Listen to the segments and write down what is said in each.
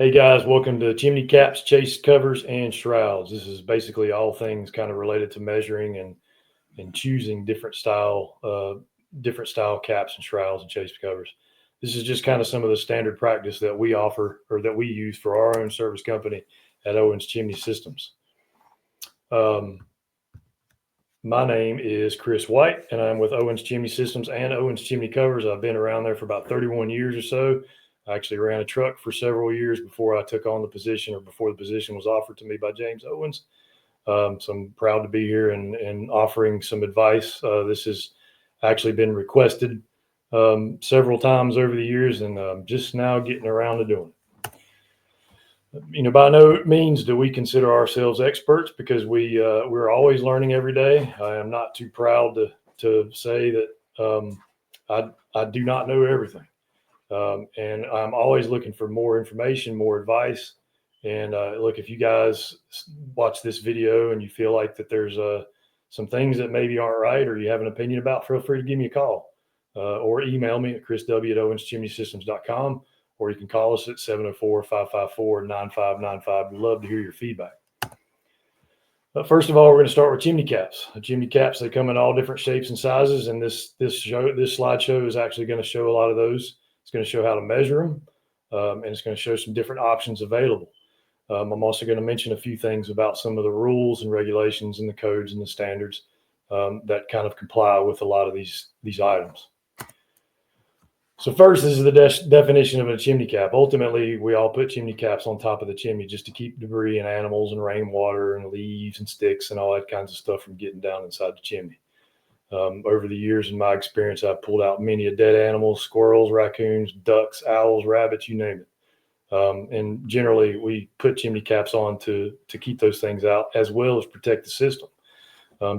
Hey guys, welcome to Chimney Caps, Chase Covers, and Shrouds. This is basically all things kind of related to measuring and choosing different style caps and shrouds and chase covers. This is just kind of some of the standard practice that we offer or that we use for our own service company at Owens Chimney Systems. Um, my name is Chris White, and I'm with Owens Chimney Systems and Owens Chimney Covers. I've been around there for about 31 years or so. I actually ran a truck for several years before I took on the position or before the position was offered to me by James Owens. So I'm proud to be here and offering some advice. This has actually been requested several times over the years, and just now getting around to doing it. By no means do we consider ourselves experts because we're always learning every day. I am not too proud to say that I do not know everything. And I'm always looking for more information, more advice. And look, if you guys watch this video and you feel like that there's some things that maybe aren't right or you have an opinion about, feel free to give me a call or email me at chrisw@owenschimneysystems.com, or you can call us at 704-554-9595. We'd love to hear your feedback. First of all, we're going to start with chimney caps. Chimney caps, they come in all different shapes and sizes, and this slideshow is actually going to show a lot of those. It's going to show how to measure them, and it's going to show some different options available. I'm also going to mention a few things about some of the rules and regulations and the codes and the standards that kind of comply with a lot of these items. So first, this is the definition of a chimney cap. Ultimately, we all put chimney caps on top of the chimney just to keep debris and animals and rainwater and leaves and sticks and all that kinds of stuff from getting down inside the chimney. Over the years, in my experience, I've pulled out many a dead animals, squirrels, raccoons, ducks, owls, rabbits, you name it. And generally, we put chimney caps on to keep those things out as well as protect the system.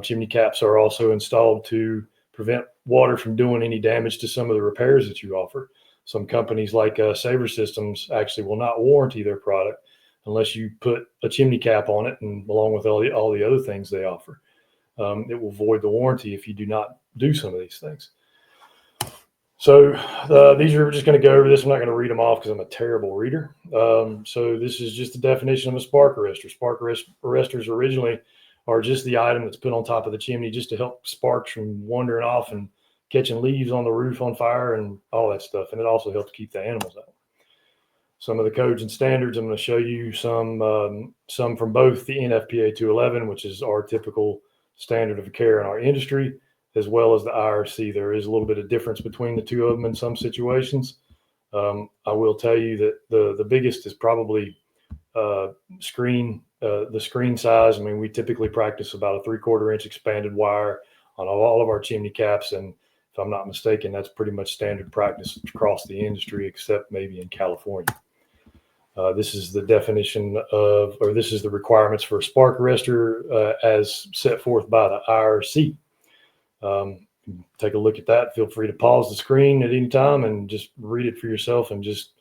Chimney caps are also installed to prevent water from doing any damage to some of the repairs that you offer. Some companies like Saver Systems actually will not warranty their product unless you put a chimney cap on it, and along with all the other things they offer. It will void the warranty if you do not do some of these things. So these are just going to go over this. I'm not going to read them off because I'm a terrible reader. So this is just the definition of a spark arrestor. Spark arrestors originally are just the item that's put on top of the chimney just to help sparks from wandering off and catching leaves on the roof on fire and all that stuff. And it also helps keep the animals out. Some of the codes and standards, I'm going to show you some from both the NFPA 211, which is our typical standard of care in our industry, as well as the IRC. There is a little bit of difference between the two of them in some situations. I will tell you that the biggest is probably the screen size. I mean, we typically practice about a 3/4 inch expanded wire on all of our chimney caps. And if I'm not mistaken, that's pretty much standard practice across the industry, except maybe in California. This is the definition of, or this is the requirements for a spark arrestor as set forth by the IRC. Take a look at that. Feel free to pause the screen at any time and just read it for yourself and just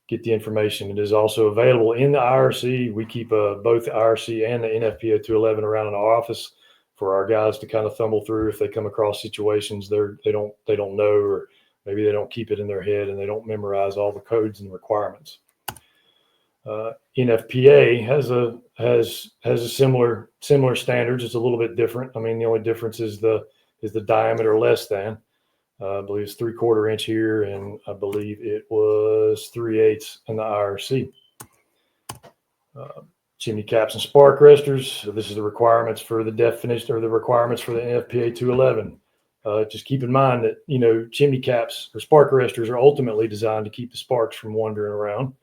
get the information. It is also available in the IRC. We keep both the IRC and the NFPA 211 around in our office for our guys to kind of thumble through if they come across situations they don't know, or maybe they don't keep it in their head and they don't memorize all the codes and requirements. NFPA has a similar standards. It's a little bit different. I mean, the only difference is the diameter less than. I believe it's 3/4 inch here, and I believe it was 3/8 in the IRC. Chimney caps and spark arrestors. So this is the requirements for the definition, or the requirements for the NFPA 211. Just keep in mind that chimney caps or spark arrestors are ultimately designed to keep the sparks from wandering around.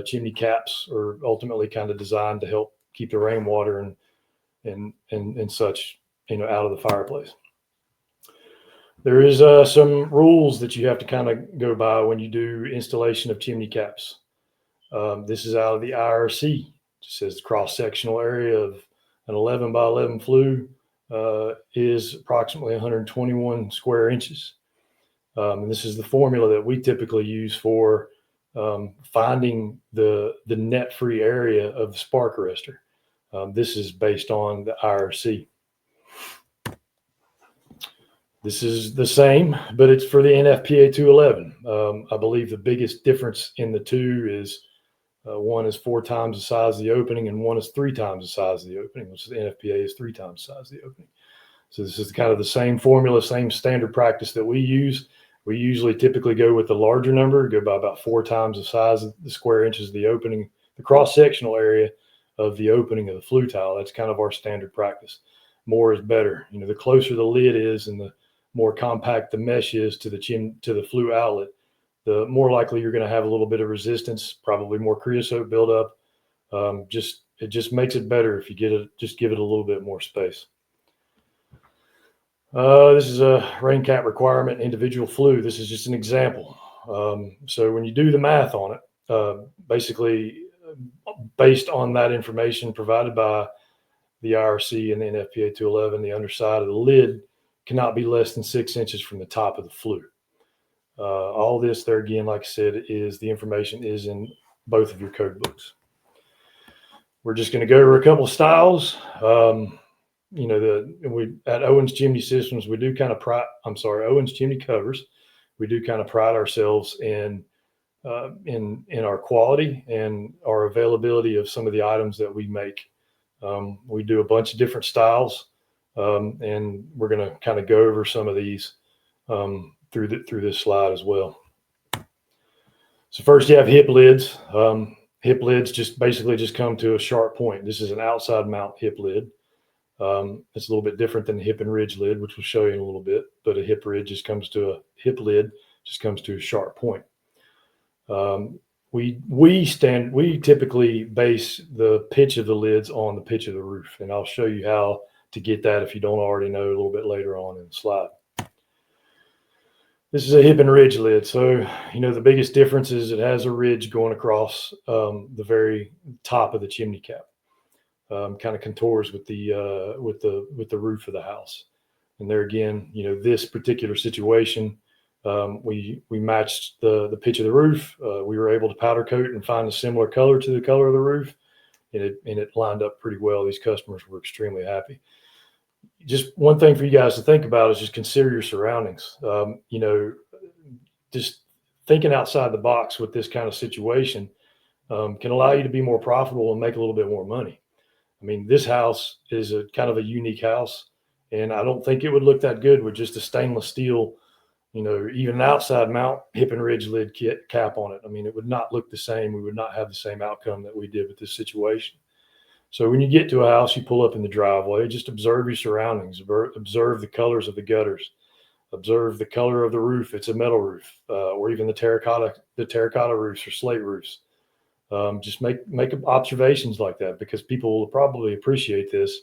Chimney caps are ultimately kind of designed to help keep the rainwater and such out of the fireplace. There is some rules that you have to kind of go by when you do installation of chimney caps. This is out of the IRC. It says the cross-sectional area of an 11 by 11 flue is approximately 121 square inches. And this is the formula that we typically use for finding the net-free area of the spark arrestor. This is based on the IRC. This is the same, but it's for the NFPA 211. I believe the biggest difference in the two is One is 4 times the size of the opening, and one is 3 times the size of the opening, which is the NFPA is 3 times the size of the opening. So this is kind of the same formula, same standard practice that we use. We usually typically go with the larger number, go by about 4 times the size of the square inches of the opening, the cross-sectional area of the opening of the flue tile. That's kind of our standard practice. More is better. You know, the closer the lid is and the more compact the mesh is to the flue outlet, the more likely you're going to have a little bit of resistance, probably more creosote buildup. It just makes it better if you just give it a little bit more space. This is a rain cap requirement individual flue. This is just an example. So when you do the math on it, basically based on that information provided by the IRC and the NFPA 211, the underside of the lid cannot be less than 6 inches from the top of the flue. All this there again, like I said, is the information is in both of your code books. We're just going to go over a couple of styles. You know, we at Owens Chimney Systems, we do kind of Owens Chimney Covers. We do kind of pride ourselves in our quality and our availability of some of the items that we make. We do a bunch of different styles, and we're going to kind of go over some of these through this slide as well. So first you have hip lids. Hip lids basically just come to a sharp point. This is an outside mount hip lid. It's a little bit different than the hip and ridge lid, which we'll show you in a little bit, but a hip lid just comes to a sharp point. We typically base the pitch of the lids on the pitch of the roof, and I'll show you how to get that if you don't already know a little bit later on in the slide. This is a hip and ridge lid. So, you know, the biggest difference is it has a ridge going across the very top of the chimney cap. Kind of contours with the roof of the house. And there again, you know, this particular situation, we matched the pitch of the roof. We were able to powder coat and find a similar color to the color of the roof, and it lined up pretty well. These customers were extremely happy. Just one thing for you guys to think about is just consider your surroundings. You know, just thinking outside the box with this kind of situation can allow you to be more profitable and make a little bit more money. I mean, this house is a kind of a unique house, and I don't think it would look that good with just a stainless steel, you know, even an outside mount hip and ridge lid cap on it. I mean, it would not look the same. We would not have the same outcome that we did with this situation. So when you get to a house, you pull up in the driveway, just observe your surroundings, observe the colors of the gutters, observe the color of the roof. It's a metal roof, or even the terracotta roofs or slate roofs. Just make observations like that, because people will probably appreciate this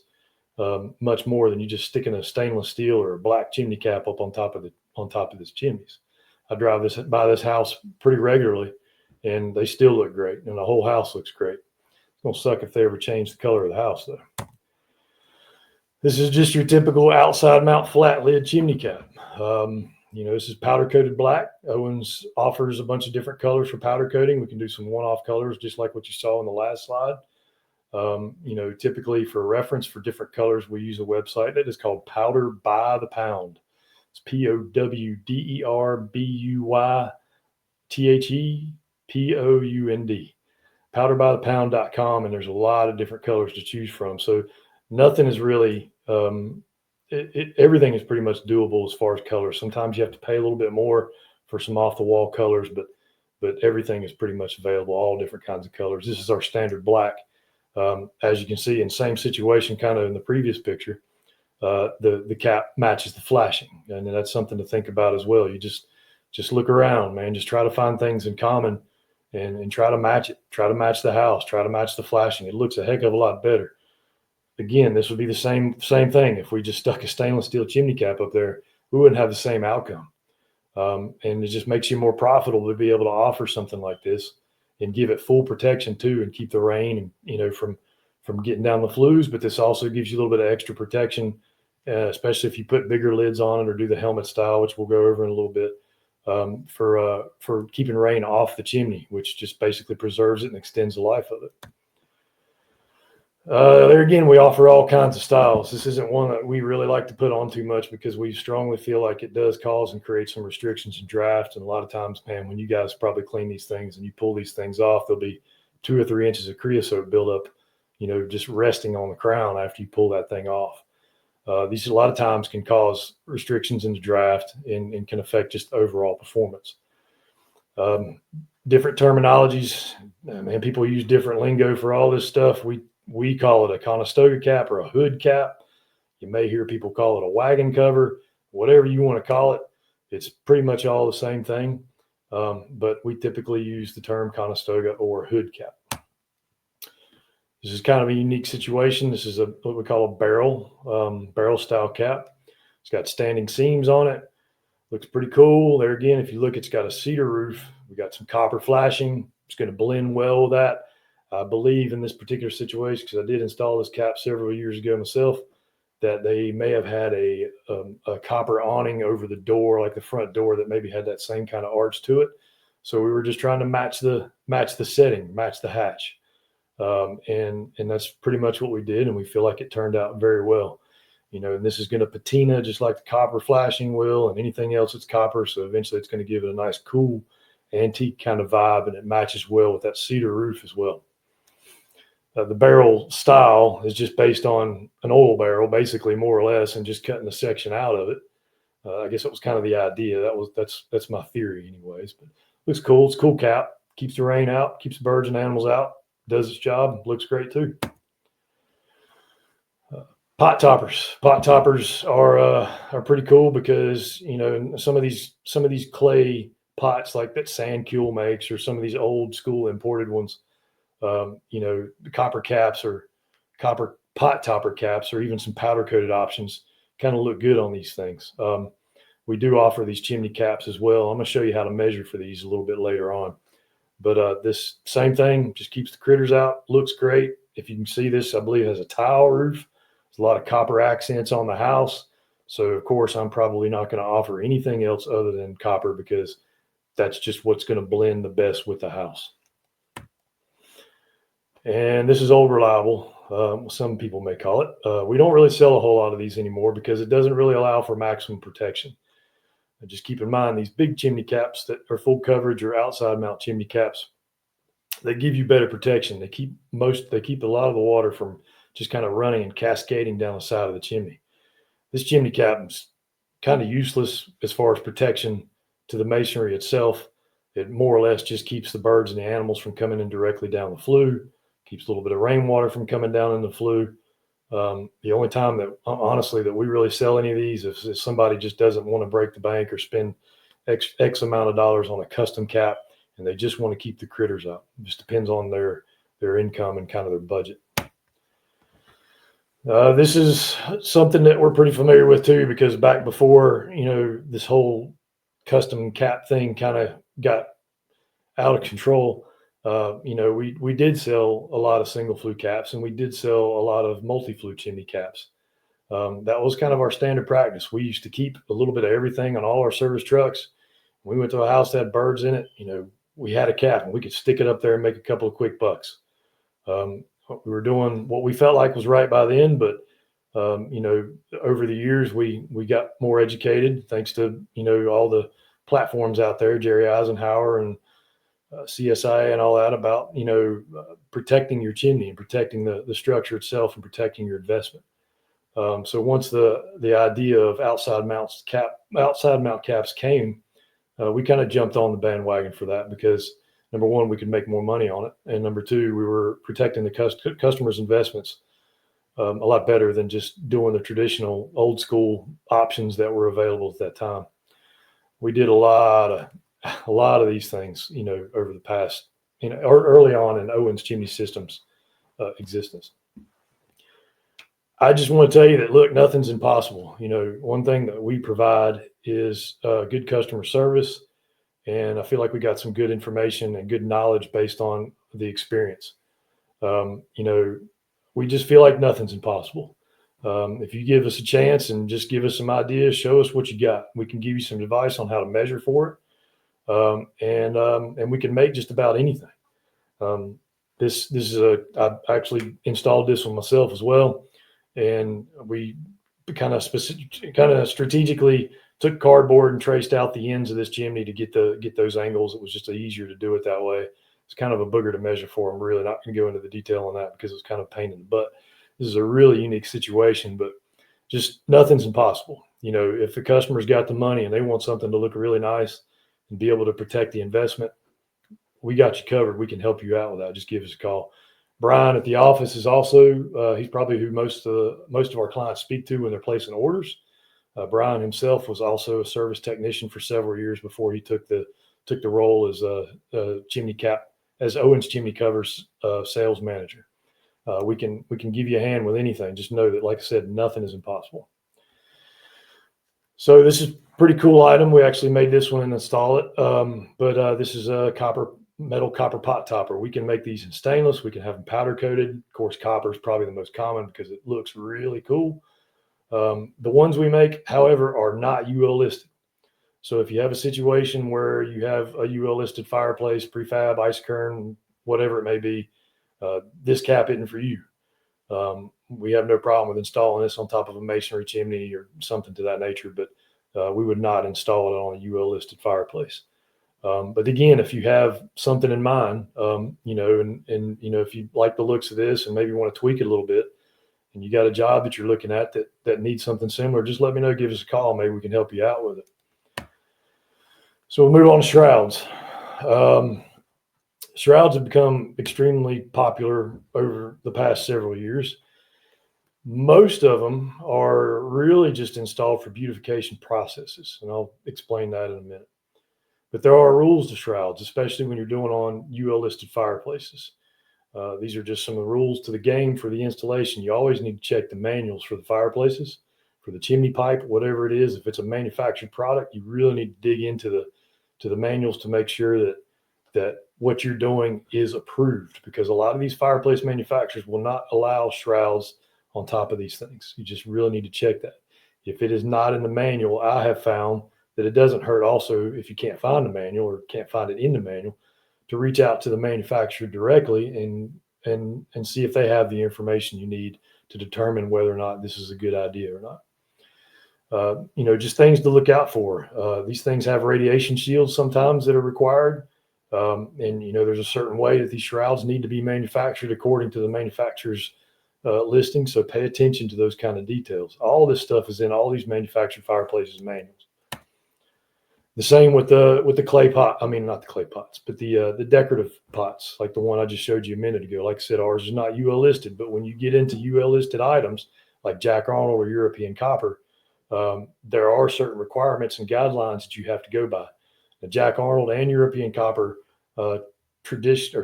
much more than you just sticking a stainless steel or a black chimney cap up on top of this chimneys. I drive by this house pretty regularly, and they still look great, and the whole house looks great. It's gonna suck if they ever change the color of the house, though. This is just your typical outside mount flat lid chimney cap. You know, this is powder coated black. Owens offers a bunch of different colors for powder coating. We can do some one-off colors, just like what you saw in the last slide. You know, typically for reference for different colors, we use a website that is called Powder by the Pound. It's POWDERBUYTHEPOUND. Powderbythepound.com, and there's a lot of different colors to choose from. So nothing is really everything is pretty much doable as far as colors. Sometimes you have to pay a little bit more for some off the wall colors, but everything is pretty much available, all different kinds of colors. This is our standard black. As you can see, in same situation, kind of in the previous picture, the cap matches the flashing, and that's something to think about as well. You just look around, man. Just try to find things in common, and try to match it. Try to match the house. Try to match the flashing. It looks a heck of a lot better. Again, this would be the same thing if we just stuck a stainless steel chimney cap up there. We wouldn't have the same outcome. And it just makes you more profitable to be able to offer something like this and give it full protection too, and keep the rain and, you know, from getting down the flues. But this also gives you a little bit of extra protection, especially if you put bigger lids on it or do the helmet style, which we'll go over in a little bit, for keeping rain off the chimney, which just basically preserves it and extends the life of it. There again, we offer all kinds of styles. This isn't one that we really like to put on too much, because we strongly feel like it does cause and create some restrictions and drafts. And a lot of times, man, when you guys probably clean these things and you pull these things off, they'll be 2 or 3 inches of creosote buildup, just resting on the crown after you pull that thing off. These a lot of times can cause restrictions in the draft and can affect just overall performance. Different terminologies, and people use different lingo for all this stuff. We call it a Conestoga cap or a hood cap. You may hear people call it a wagon cover, whatever you want to call it. It's pretty much all the same thing, but we typically use the term Conestoga or hood cap. This is kind of a unique situation. This is what we call a barrel style cap. It's got standing seams on it. Looks pretty cool. There again, if you look, it's got a cedar roof. We got some copper flashing. It's going to blend well with that. I believe in this particular situation, because I did install this cap several years ago myself, that they may have had a copper awning over the door, like the front door, that maybe had that same kind of arch to it. So we were just trying to match the setting, match the hatch. And that's pretty much what we did. And we feel like it turned out very well. And this is going to patina just like the copper flashing will, and anything else that's copper. So eventually it's going to give it a nice, cool, antique kind of vibe, and it matches well with that cedar roof as well. The barrel style is just based on an oil barrel, basically, more or less, and just cutting the section out of it. I guess that was kind of the idea. That's my theory, anyways. But looks cool. It's a cool cap. Keeps the rain out. Keeps the birds and animals out. Does its job. Looks great too. Pot toppers. Pot toppers are pretty cool because some of these clay pots like that Sandcule makes, or some of these old school imported ones. The copper caps or copper pot topper caps, or even some powder coated options, kind of look good on these things. We do offer these chimney caps as well. I'm going to show you how to measure for these a little bit later on. But this same thing just keeps the critters out. Looks great. If you can see this, I believe it has a tile roof. There's a lot of copper accents on the house. So, of course, I'm probably not going to offer anything else other than copper, because that's just what's going to blend the best with the house. And this is old reliable, some people may call it. We don't really sell a whole lot of these anymore because it doesn't really allow for maximum protection. And just keep in mind, these big chimney caps that are full coverage or outside mount chimney caps, they give you better protection. They keep a lot of the water from just kind of running and cascading down the side of the chimney. This chimney cap is kind of useless as far as protection to the masonry itself. It more or less just keeps the birds and the animals from coming in directly down the flue. Keeps a little bit of rainwater from coming down in the flue. The only time that, honestly, that we really sell any of these is if somebody just doesn't want to break the bank or spend X amount of dollars on a custom cap, and they just want to keep the critters out. It just depends on their income and kind of their budget. This is something that we're pretty familiar with too, because back before, this whole custom cap thing kind of got out of control. We did sell a lot of single flue caps, and we did sell a lot of multi-flue chimney caps. That was kind of our standard practice. We used to keep a little bit of everything on all our service trucks. We went to a house that had birds in it. We had a cap, and we could stick it up there and make a couple of quick bucks. We were doing what we felt like was right by then, but over the years we got more educated thanks to all the platforms out there, Jerry Eisenhower and CSI and all that, about protecting your chimney and protecting the structure itself and protecting your investment. So once the idea of outside mount caps came, we kind of jumped on the bandwagon for that, because number one, we could make more money on it, and number two, we were protecting the customer's investments a lot better than just doing the traditional old school options that were available at that time. We did a lot of these things, over the past, early on in Owens Chimney Systems existence. I just want to tell you that, look, nothing's impossible. One thing that we provide is good customer service, and I feel like we got some good information and good knowledge based on the experience. We just feel like nothing's impossible. If you give us a chance and just give us some ideas, show us what you got, we can give you some advice on how to measure for it. And we can make just about anything. This is I actually installed this one myself as well. And we kind of strategically took cardboard and traced out the ends of this chimney to get those angles. It was just easier to do it that way. It's kind of a booger to measure for. I'm really not going to go into the detail on that because it's kind of a pain in the butt. This is a really unique situation, but just nothing's impossible. If the customer's got the money and they want something to look really nice and be able to protect the investment, we got you covered. We can help you out with that. Just give us a call. Brian at the office is also, he's probably who most of our clients speak to when they're placing orders. Brian himself was also a service technician for several years before he took the role as Owens Chimney Covers sales manager. We can give you a hand with anything. Just know that, like I said, nothing is impossible. So this is a pretty cool item. We actually made this one and install it. But this is a metal copper pot topper. We can make these in stainless. We can have them powder coated. Of course, copper is probably the most common because it looks really cool. The ones we make, however, are not UL listed. So if you have a situation where you have a UL listed fireplace, prefab, isokern, whatever it may be, this cap isn't for you. We have no problem with installing this on top of a masonry chimney or something to that nature, but we would not install it on a UL listed fireplace. But again, if you have something in mind, and if you like the looks of this and maybe want to tweak it a little bit, and you got a job that you're looking at that needs something similar, just let me know. Give us a call. Maybe we can help you out with it. So we'll move on to shrouds. Shrouds have become extremely popular over the past several years. Most of them are really just installed for beautification processes, and I'll explain that in a minute. But there are rules to shrouds, especially when you're doing on UL listed fireplaces. These are just some of the rules to the game for the installation. You always need to check the manuals for the fireplaces, for the chimney pipe, whatever it is. If it's a manufactured product, you really need to dig into the manuals to make sure that what you're doing is approved, because a lot of these fireplace manufacturers will not allow shrouds on top of these things. You just really need to check that. If it is not in the manual, I have found that it doesn't hurt also, if you can't find the manual or can't find it in the manual, to reach out to the manufacturer directly and see if they have the information you need to determine whether or not this is a good idea or not. Just things to look out for. These things have radiation shields sometimes that are required. There's a certain way that these shrouds need to be manufactured according to the manufacturer's listing. So pay attention to those kind of details. All this stuff is in all these manufactured fireplaces manuals. The same with the clay pot. I mean, not the clay pots, but the decorative pots, like the one I just showed you a minute ago. Like I said, ours is not UL listed, but when you get into UL listed items like Jack Arnold or European copper, there are certain requirements and guidelines that you have to go by. Now, Jack Arnold and European copper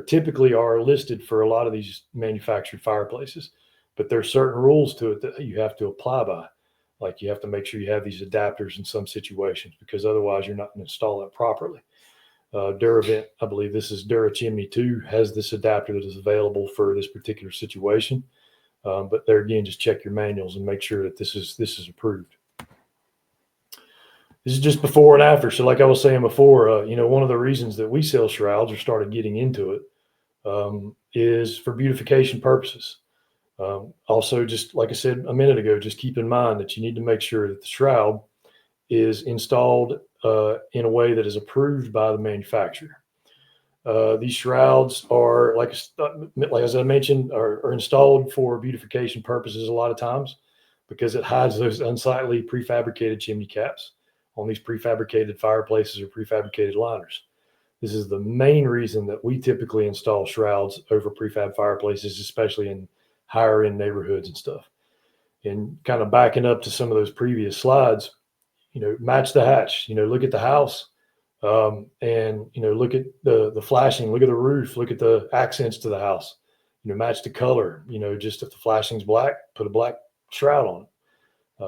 typically are listed for a lot of these manufactured fireplaces, but there are certain rules to it that you have to apply by. Like you have to make sure you have these adapters in some situations, because otherwise you're not going to install it properly. Duravent, I believe this is Dura Chimney 2, has this adapter that is available for this particular situation. But there again, just check your manuals and make sure that this is approved. This is just before and after. So like I was saying before, one of the reasons that we sell shrouds or started getting into it is for beautification purposes. Also, just like I said a minute ago, just keep in mind that you need to make sure that the shroud is installed in a way that is approved by the manufacturer. These shrouds are, like as I mentioned, are installed for beautification purposes a lot of times because it hides those unsightly prefabricated chimney caps on these prefabricated fireplaces or prefabricated liners. This is the main reason that we typically install shrouds over prefab fireplaces, especially in higher end neighborhoods and stuff. And kind of backing up to some of those previous slides, match the hatch, look at the house, and look at the flashing, look at the roof, look at the accents to the house, match the color, just if the flashing's black, put a black shroud on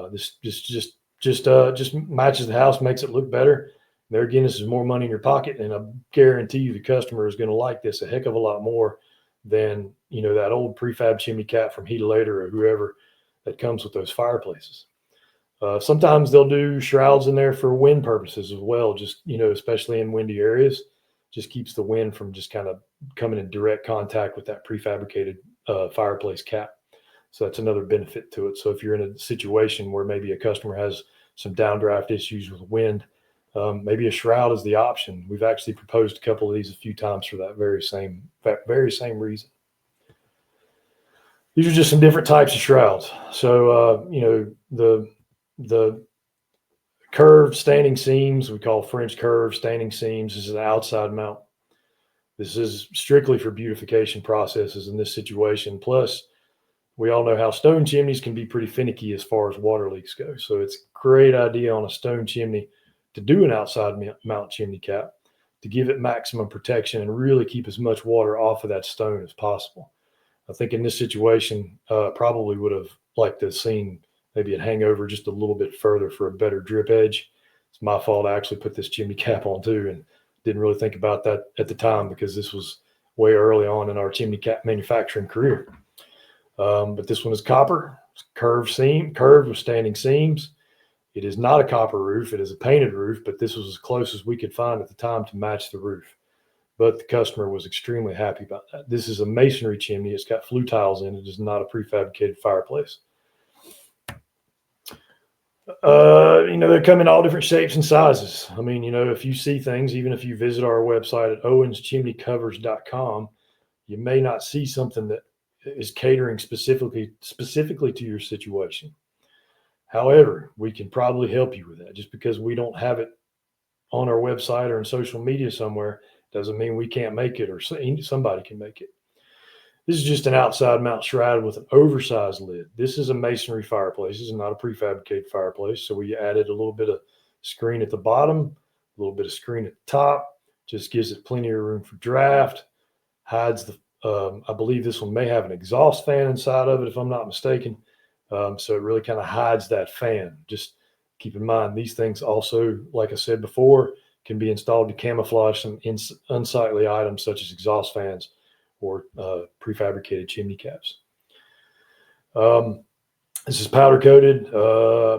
it. This just matches the house, makes it look better. There again, this is more money in your pocket, and I guarantee you the customer is going to like this a heck of a lot more than that old prefab chimney cap from Heatolator or whoever that comes with those fireplaces. Sometimes they'll do shrouds in there for wind purposes as well, just especially in windy areas. Just keeps the wind from just kind of coming in direct contact with that prefabricated fireplace cap. So that's another benefit to it. So if you're in a situation where maybe a customer has some downdraft issues with wind, maybe a shroud is the option. We've actually proposed a couple of these a few times for that very same reason. These are just some different types of shrouds. So, the curved standing seams, we call French curved standing seams. This is an outside mount. This is strictly for beautification processes in this situation. Plus, we all know how stone chimneys can be pretty finicky as far as water leaks go. So it's a great idea on a stone chimney to do an outside mount chimney cap to give it maximum protection and really keep as much water off of that stone as possible. I think in this situation, probably would have liked to have seen maybe it hang over just a little bit further for a better drip edge. It's my fault. I actually put this chimney cap on too and didn't really think about that at the time because this was way early on in our chimney cap manufacturing career. But this one is copper, curved with standing seams. It is not a copper roof. It is a painted roof, but this was as close as we could find at the time to match the roof. But the customer was extremely happy about that. This is a masonry chimney. It's got flue tiles in it. It is not a prefabricated fireplace. They come in all different shapes and sizes. I mean, if you see things, even if you visit our website at owenschimneycovers.com, you may not see something that is catering specifically to your situation. However, we can probably help you with that. Just because we don't have it on our website or in social media somewhere doesn't mean we can't make it or somebody can make it. This is just an outside mount shroud with an oversized lid. This is a masonry fireplace. This is not a prefabricated fireplace. So we added a little bit of screen at the bottom, a little bit of screen at the top, just gives it plenty of room for draft, hides the, I believe this one may have an exhaust fan inside of it, if I'm not mistaken. So it really kind of hides that fan. Just keep in mind, these things also, like I said before, can be installed to camouflage some unsightly items such as exhaust fans or prefabricated chimney caps. This is powder coated.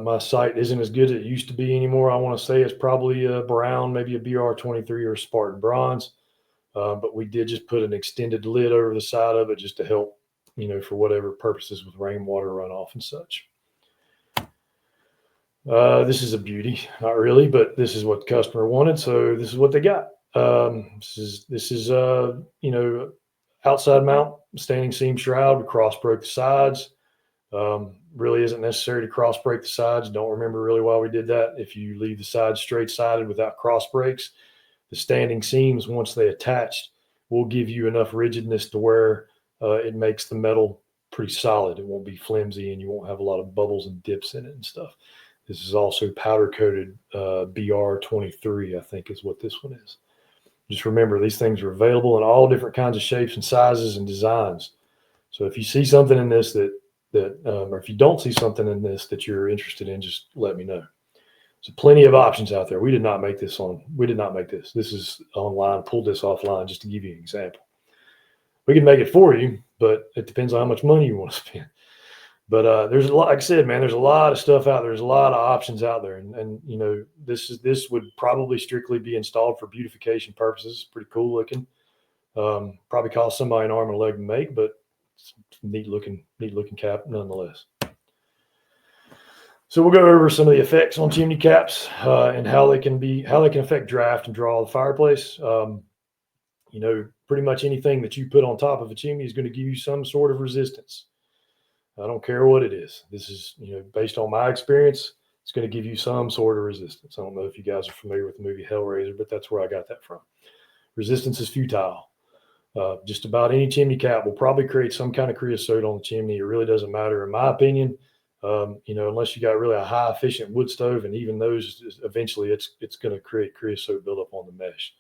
My sight isn't as good as it used to be anymore. I want to say it's probably a brown, maybe a BR23 or a Spartan bronze. But we did just put an extended lid over the side of it just to help, for whatever purposes with rainwater runoff and such. This is a beauty, not really, but this is what the customer wanted. So this is what they got. This is outside mount standing seam shroud. We cross broke the sides. Really isn't necessary to cross break the sides. Don't remember really why we did that. If you leave the sides straight sided without cross breaks, the standing seams, once they attach, will give you enough rigidness to where it makes the metal pretty solid. It won't be flimsy and you won't have a lot of bubbles and dips in it and stuff. This is also powder coated BR23, I think is what this one is. Just remember, these things are available in all different kinds of shapes and sizes and designs. So if you see something in this or if you don't see something in this that you're interested in, just let me know. So plenty of options out there. We did not make this. This is online, pulled this offline just to give you an example. We can make it for you, but it depends on how much money you want to spend. But there's a lot, like I said, man, there's a lot of stuff out there. There's a lot of options out there. And this would probably strictly be installed for beautification purposes. Pretty cool looking. Probably cost somebody an arm and a leg to make, but it's neat looking cap nonetheless. So we'll go over some of the effects on chimney caps and how they can affect draft and draw the fireplace. Pretty much anything that you put on top of a chimney is going to give you some sort of resistance. I don't care what it is. This is, based on my experience, it's going to give you some sort of resistance. I don't know if you guys are familiar with the movie Hellraiser, but that's where I got that from. Resistance is futile. Just about any chimney cap will probably create some kind of creosote on the chimney. It really doesn't matter, in my opinion. Unless you got really a high efficient wood stove, and even those, eventually it's going to create creosote buildup on the mesh.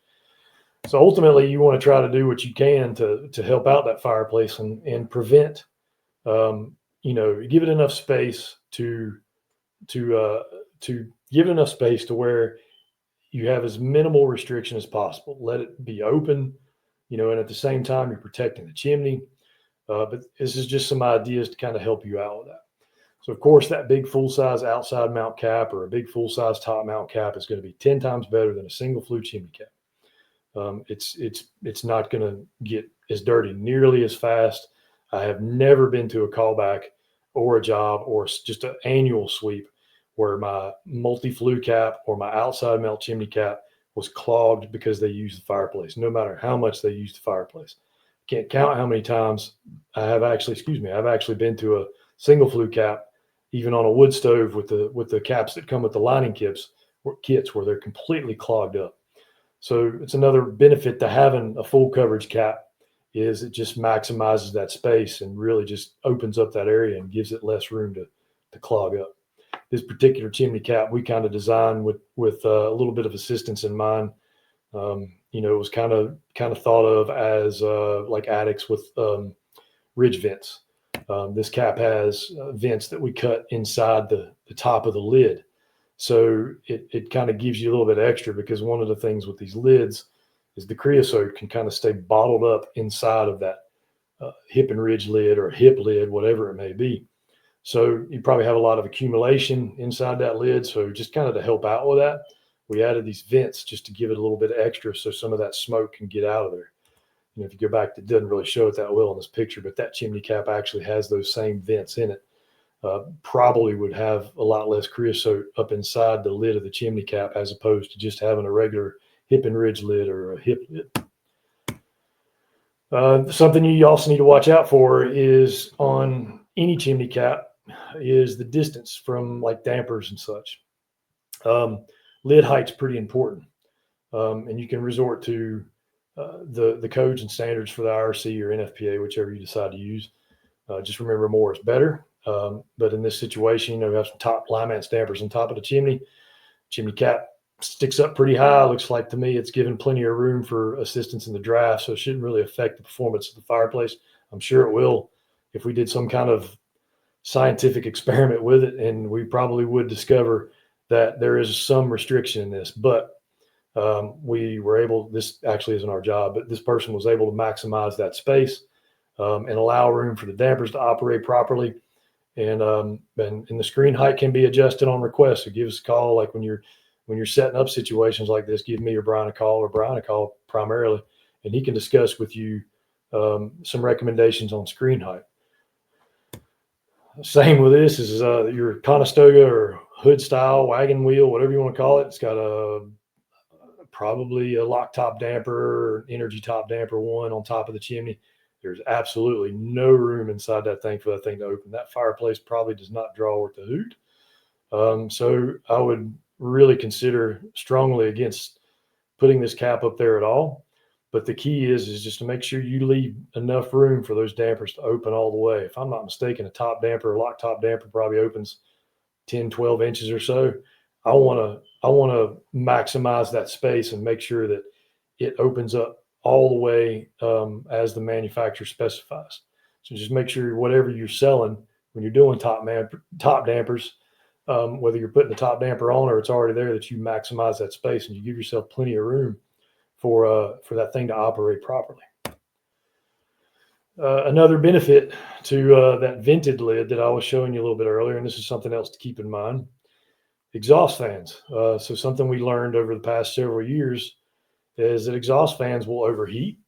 So ultimately, you want to try to do what you can to help out that fireplace and prevent. Give it enough space to give it enough space to where you have as minimal restriction as possible. Let it be open, and at the same time you're protecting the chimney. But this is just some ideas to kind of help you out with that. So of course, that big full-size outside mount cap or a big full-size top mount cap is going to be 10 times better than a single flue chimney cap. It's not going to get as dirty nearly as fast. I have never been to a callback or a job or just an annual sweep where my multi-flue cap or my outside melt chimney cap was clogged because they used the fireplace, no matter how much they used the fireplace. Can't count how many times I've actually been to a single flue cap, even on a wood stove with the caps that come with the lining kits where they're completely clogged up. So it's another benefit to having a full coverage cap is it just maximizes that space and really just opens up that area and gives it less room to clog up. This particular chimney cap we kind of designed with a little bit of assistance in mind. It was kind of thought of as like attics with ridge vents. This cap has vents that we cut inside the top of the lid. So it kind of gives you a little bit extra, because one of the things with these lids is the creosote can kind of stay bottled up inside of that hip and ridge lid or hip lid, whatever it may be. So you probably have a lot of accumulation inside that lid. So just kind of to help out with that, we added these vents just to give it a little bit extra so some of that smoke can get out of there. If you go back, it doesn't really show it that well in this picture, but that chimney cap actually has those same vents in it. Probably would have a lot less creosote up inside the lid of the chimney cap as opposed to just having a regular hip and ridge lid or a hip lid. Something you also need to watch out for is on any chimney cap is the distance from like dampers and such. Lid height's pretty important, and you can resort to the codes and standards for the IRC or NFPA, whichever you decide to use. Just remember, more is better. But in this situation, we have some top Lyman dampers on top of the chimney. Chimney cap sticks up pretty high. Looks like to me it's given plenty of room for assistance in the draft, so it shouldn't really affect the performance of the fireplace. I'm sure it will if we did some kind of scientific experiment with it, and we probably would discover that there is some restriction in this. But we were able, this actually isn't our job, but this person was able to maximize that space and allow room for the dampers to operate properly. And the screen height can be adjusted on request. So give us a call, like when you're setting up situations like this. Give me or Brian a call primarily, and he can discuss with you some recommendations on screen height. Same with this is your Conestoga or hood style wagon wheel, whatever you want to call it. It's got probably a lock top damper or energy top damper one on top of the chimney. There's absolutely no room inside that thing for that thing to open. That fireplace probably does not draw worth a hoot. So I would really consider strongly against putting this cap up there at all. But the key is just to make sure you leave enough room for those dampers to open all the way. If I'm not mistaken, a top damper or lock top damper probably opens 10, 12 inches or so. I want to maximize that space and make sure that it opens up all the way as the manufacturer specifies. So just make sure whatever you're selling when you're doing top dampers, whether you're putting the top damper on or it's already there, that you maximize that space and you give yourself plenty of room for that thing to operate properly. Another benefit to that vented lid that I was showing you a little bit earlier, and this is something else to keep in mind, exhaust fans. So something we learned over the past several years is that exhaust fans will overheat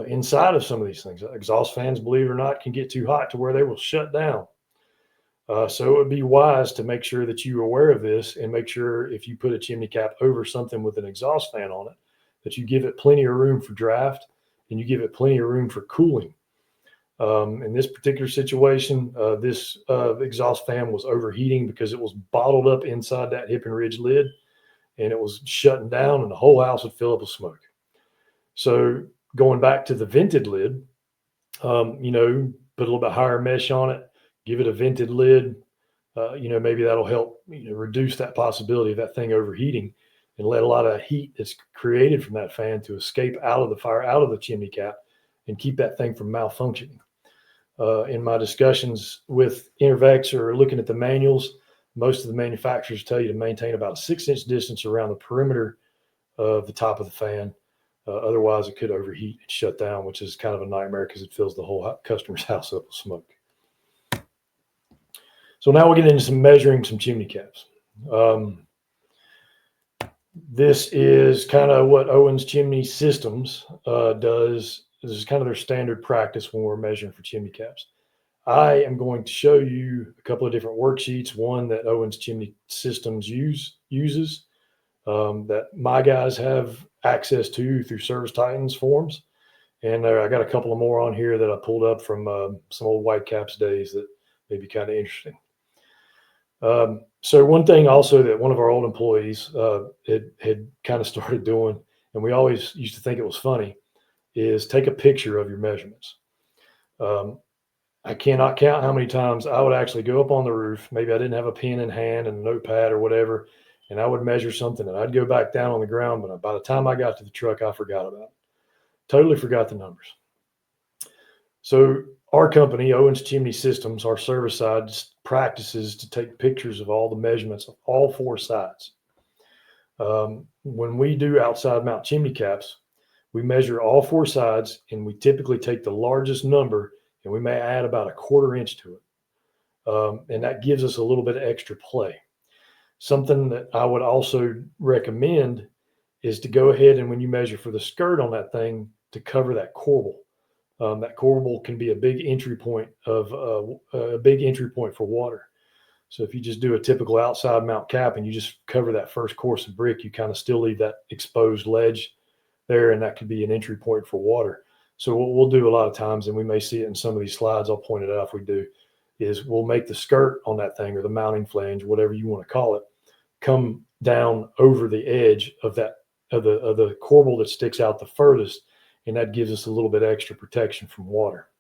inside of some of these things. Exhaust fans, believe it or not, can get too hot to where they will shut down. So it would be wise to make sure that you're aware of this and make sure if you put a chimney cap over something with an exhaust fan on it, that you give it plenty of room for draft and you give it plenty of room for cooling. In this particular situation, this exhaust fan was overheating because it was bottled up inside that hip and ridge lid, and it was shutting down, and the whole house would fill up with smoke. So going back to the vented lid, put a little bit higher mesh on it, give it a vented lid. Maybe that'll help reduce that possibility of that thing overheating and let a lot of heat that's created from that fan to escape out of the fire, out of the chimney cap, and keep that thing from malfunctioning. In my discussions with Intervex or looking at the manuals, most of the manufacturers tell you to maintain about a 6-inch distance around the perimeter of the top of the fan. Otherwise, it could overheat and shut down, which is kind of a nightmare because it fills the whole customer's house up with smoke. So now we'll get into measuring some chimney caps. This is kind of what Owens Chimney Systems does. This is kind of their standard practice when we're measuring for chimney caps. I am going to show you a couple of different worksheets, one that Owens Chimney Systems uses, that my guys have access to through Service Titans forums. And I got a couple of more on here that I pulled up from some old Whitecaps days that may be kind of interesting. So one thing also that one of our old employees had kind of started doing, and we always used to think it was funny, is take a picture of your measurements. I cannot count how many times I would actually go up on the roof. Maybe I didn't have a pen in hand and a notepad or whatever, and I would measure something and I'd go back down on the ground. But by the time I got to the truck, I forgot about it. Totally forgot the numbers. So our company, Owens Chimney Systems, our service side practices to take pictures of all the measurements of all four sides. When we do outside mount chimney caps, we measure all four sides, and we typically take the largest number, and we may add about a 1/4 inch to it. And that gives us a little bit of extra play. Something that I would also recommend is to go ahead and when you measure for the skirt on that thing, to cover that corbel. That corbel can be a big entry point for water. So if you just do a typical outside mount cap and you just cover that first course of brick, you kind of still leave that exposed ledge there, and that could be an entry point for water. So what we'll do a lot of times, and we may see it in some of these slides, I'll point it out if we do, is we'll make the skirt on that thing, or the mounting flange, whatever you want to call it, come down over the edge of the corbel that sticks out the furthest, and that gives us a little bit extra protection from water.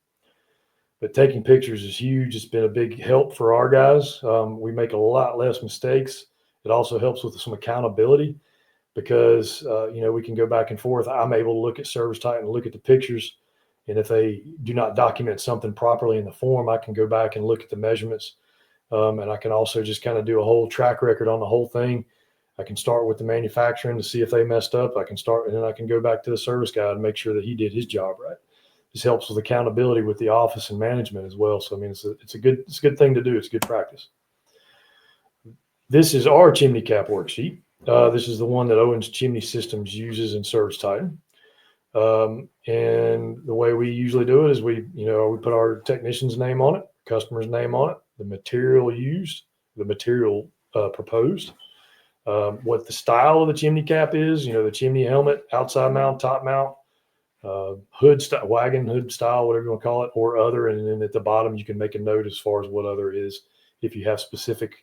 But taking pictures is huge. It's been a big help for our guys. We make a lot less mistakes. It also helps with some accountability because, we can go back and forth. I'm able to look at Service Titan and look at the pictures. And if they do not document something properly in the form, I can go back and look at the measurements. And I can also just kind of do a whole track record on the whole thing. I can start with the manufacturing to see if they messed up. I can start, and then I can go back to the service guy and make sure that he did his job right. This helps with accountability with the office and management as well. So, I mean, it's a good thing to do. It's good practice. This is our chimney cap worksheet. This is the one that Owens Chimney Systems uses in Service Titan. And the way we usually do it is we put our technician's name on it, customer's name on it, the material used, the material proposed, what the style of the chimney cap is, the chimney helmet, outside mount, top mount, hood style, wagon hood style, whatever you want to call it, or other. And then at the bottom, you can make a note as far as what other is. If you have specific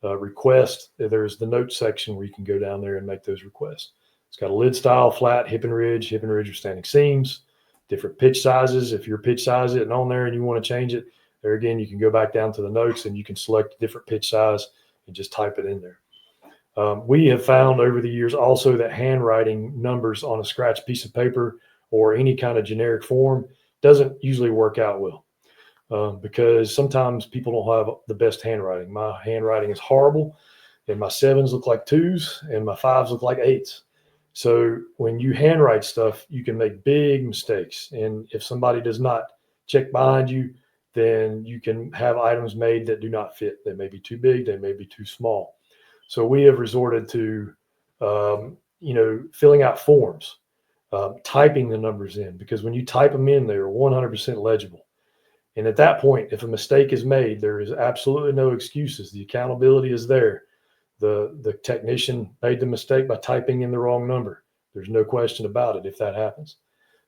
requests, there's the note section where you can go down there and make those requests. It's got a lid style, flat, hip and ridge with standing seams, different pitch sizes. If you're pitch size it and on there and you want to change it, there again, you can go back down to the notes and you can select a different pitch size and just type it in there. We have found over the years also that handwriting numbers on a scratch piece of paper or any kind of generic form doesn't usually work out well because sometimes people don't have the best handwriting. My handwriting is horrible, and my 7s look like 2s and my 5s look like 8s. So when you handwrite stuff, you can make big mistakes. And if somebody does not check behind you, then you can have items made that do not fit. They may be too big, they may be too small. So we have resorted to, filling out forms, typing the numbers in, because when you type them in, they're 100% legible. And at that point, if a mistake is made, there is absolutely no excuses. The accountability is there. The technician made the mistake by typing in the wrong number. There's no question about it if that happens.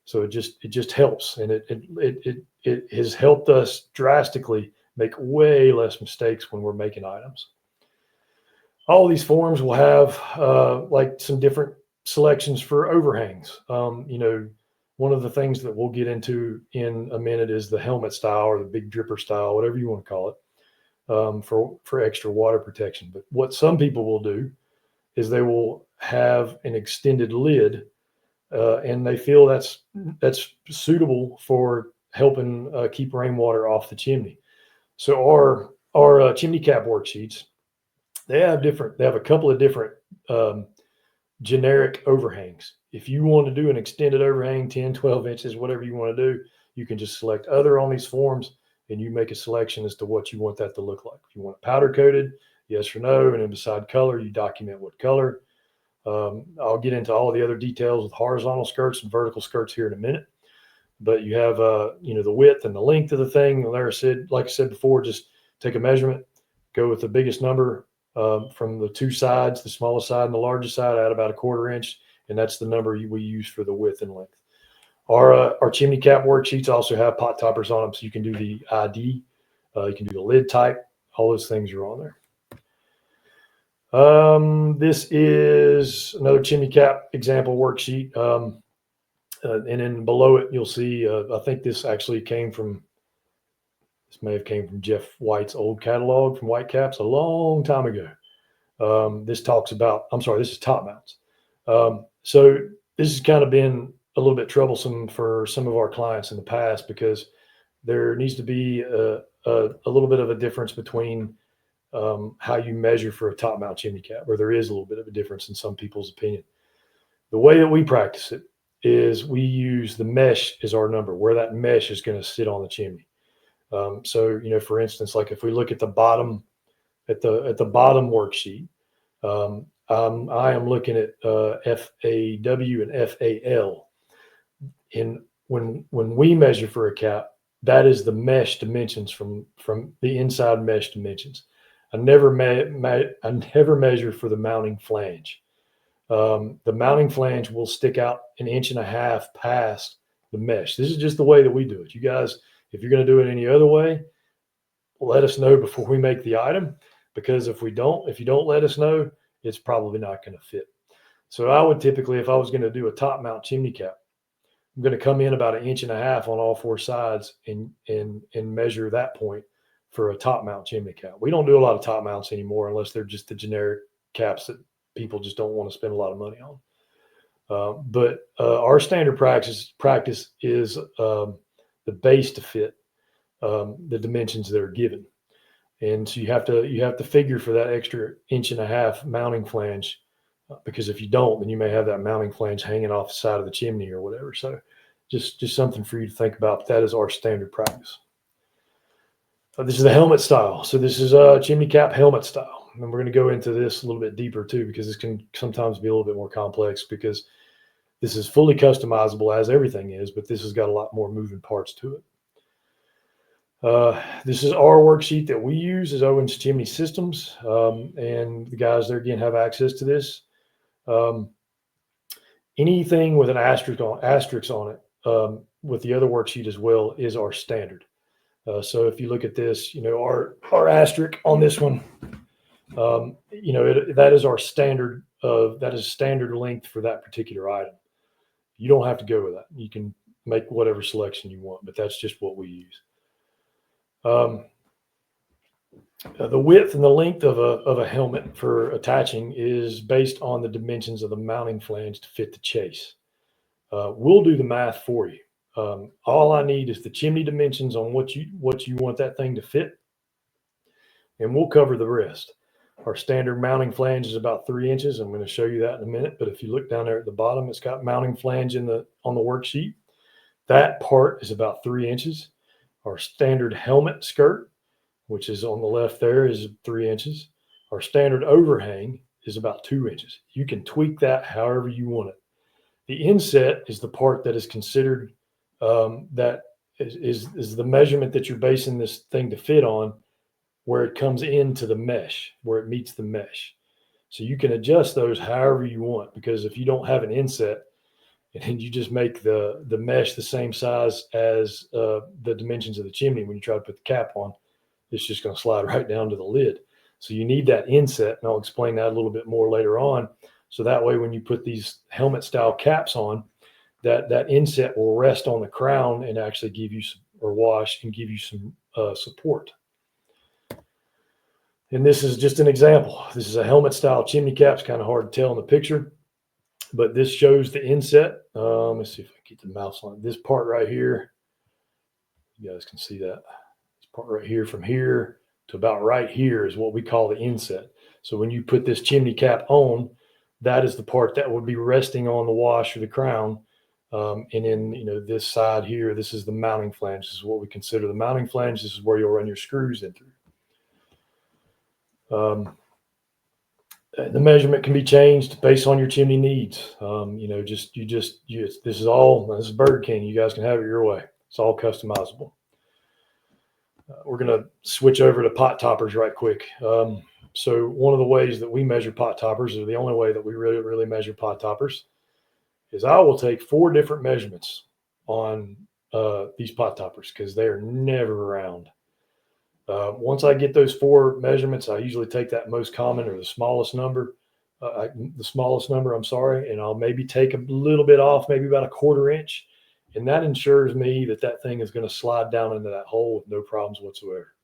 So it just helps, and it has helped us drastically make way less mistakes when we're making items. All these forms will have like some different selections for overhangs. One of the things that we'll get into in a minute is the helmet style or the big dripper style, whatever you want to call it, for extra water protection. But what some people will do is they will have an extended lid, and they feel that's suitable for helping keep rainwater off the chimney. So our chimney cap worksheets, they have a couple of different generic overhangs. If you want to do an extended overhang, 10, 12 inches, whatever you want to do, you can just select other on these forms and you make a selection as to what you want that to look like. If you want it powder coated, yes or no, and then beside color, you document what color. I'll get into all the other details with horizontal skirts and vertical skirts here in a minute. but you have, the width and the length of the thing. Like I said before, just take a measurement, go with the biggest number from the two sides, the smallest side and the largest side, add about a 1/4 inch, and that's the number we use for the width and length. Our chimney cap worksheets also have pot toppers on them, so you can do the ID, you can do the lid type. All those things are on there. This is another chimney cap example worksheet. And then below it, you'll see, I think this may have came from Jeff White's old catalog from White Caps a long time ago. This is top mounts. So this has kind of been a little bit troublesome for some of our clients in the past, because there needs to be a little bit of a difference between how you measure for a top mount chimney cap, or there is a little bit of a difference in some people's opinion. The way that we practice it is we use the mesh as our number, where that mesh is going to sit on the chimney. So, for instance, like if we look at the bottom, at the bottom worksheet, I am looking at FAW and FAL. And when we measure for a cap, that is the mesh dimensions from the inside mesh dimensions. I never measure for the mounting flange. The mounting flange will stick out 1.5 inches past the mesh. This is just the way that we do it. You guys, if you're going to do it any other way, let us know before we make the item, because if you don't let us know, it's probably not going to fit. So I would typically, if I was going to do a top mount chimney cap, I'm going to come in about 1.5 inches on all 4 sides and measure that point for a top mount chimney cap. We don't do a lot of top mounts anymore, unless they're just the generic caps that people just don't want to spend a lot of money on. But our standard practice is the base to fit the dimensions that are given. And so you have to figure for that extra 1.5 inches mounting flange, because if you don't, then you may have that mounting flange hanging off the side of the chimney or whatever. So just something for you to think about. But that is our standard practice. This is the helmet style. So this is a chimney cap helmet style. And we're going to go into this a little bit deeper too, because this can sometimes be a little bit more complex, because this is fully customizable, as everything is, but this has got a lot more moving parts to it. This is our worksheet that we use as Owens Chimney Systems. And the guys there again have access to this. Anything with an asterisk on it, with the other worksheet as well, is our standard. So if you look at this, our asterisk on this one, that is our standard that is standard length for that particular item. You don't have to go with that. You can make whatever selection you want, but that's just what we use. The width and the length of a helmet for attaching is based on the dimensions of the mounting flange to fit the chase. We'll do the math for you. All I need is the chimney dimensions on what you want that thing to fit, and we'll cover the rest. Our standard mounting flange is about 3 inches. I'm going to show you that in a minute. But if you look down there at the bottom, it's got mounting flange on the worksheet. That part is about 3 inches. Our standard helmet skirt, which is on the left there, is 3 inches. Our standard overhang is about 2 inches. You can tweak that however you want it. The inset is the part that is considered that is the measurement that you're basing this thing to fit on, where it comes into the mesh, where it meets the mesh. So you can adjust those however you want, because if you don't have an inset and you just make the mesh the same size as the dimensions of the chimney, when you try to put the cap on, it's just going to slide right down to the lid. So you need that inset, and I'll explain that a little bit more later on. So that way, when you put these helmet style caps on, that inset will rest on the crown and actually give you some, or wash and give you some support. And this is just an example. This is a helmet style chimney cap. It's kind of hard to tell in the picture, but this shows the inset. Let's see if I can get the mouse on this part right here. You guys can see that. This part right here, from here to about right here, is what we call the inset. So when you put this chimney cap on, that is the part that would be resting on the wash or the crown. And then, this side here, this is the mounting flange. This is what we consider the mounting flange. This is where you'll run your screws in through. The measurement can be changed based on your chimney needs. This is Burger King. You guys can have it your way. It's all customizable. We're going to switch over to pot toppers right quick. So one of the ways that we measure pot toppers, or the only way that we really measure pot toppers, is I will take 4 different measurements on these pot toppers because they are never round. Once I get those 4 measurements, I usually take that most common or the smallest number, I'm sorry, and I'll maybe take a little bit off, maybe about a 1/4 inch. And that ensures me that thing is going to slide down into that hole with no problems whatsoever.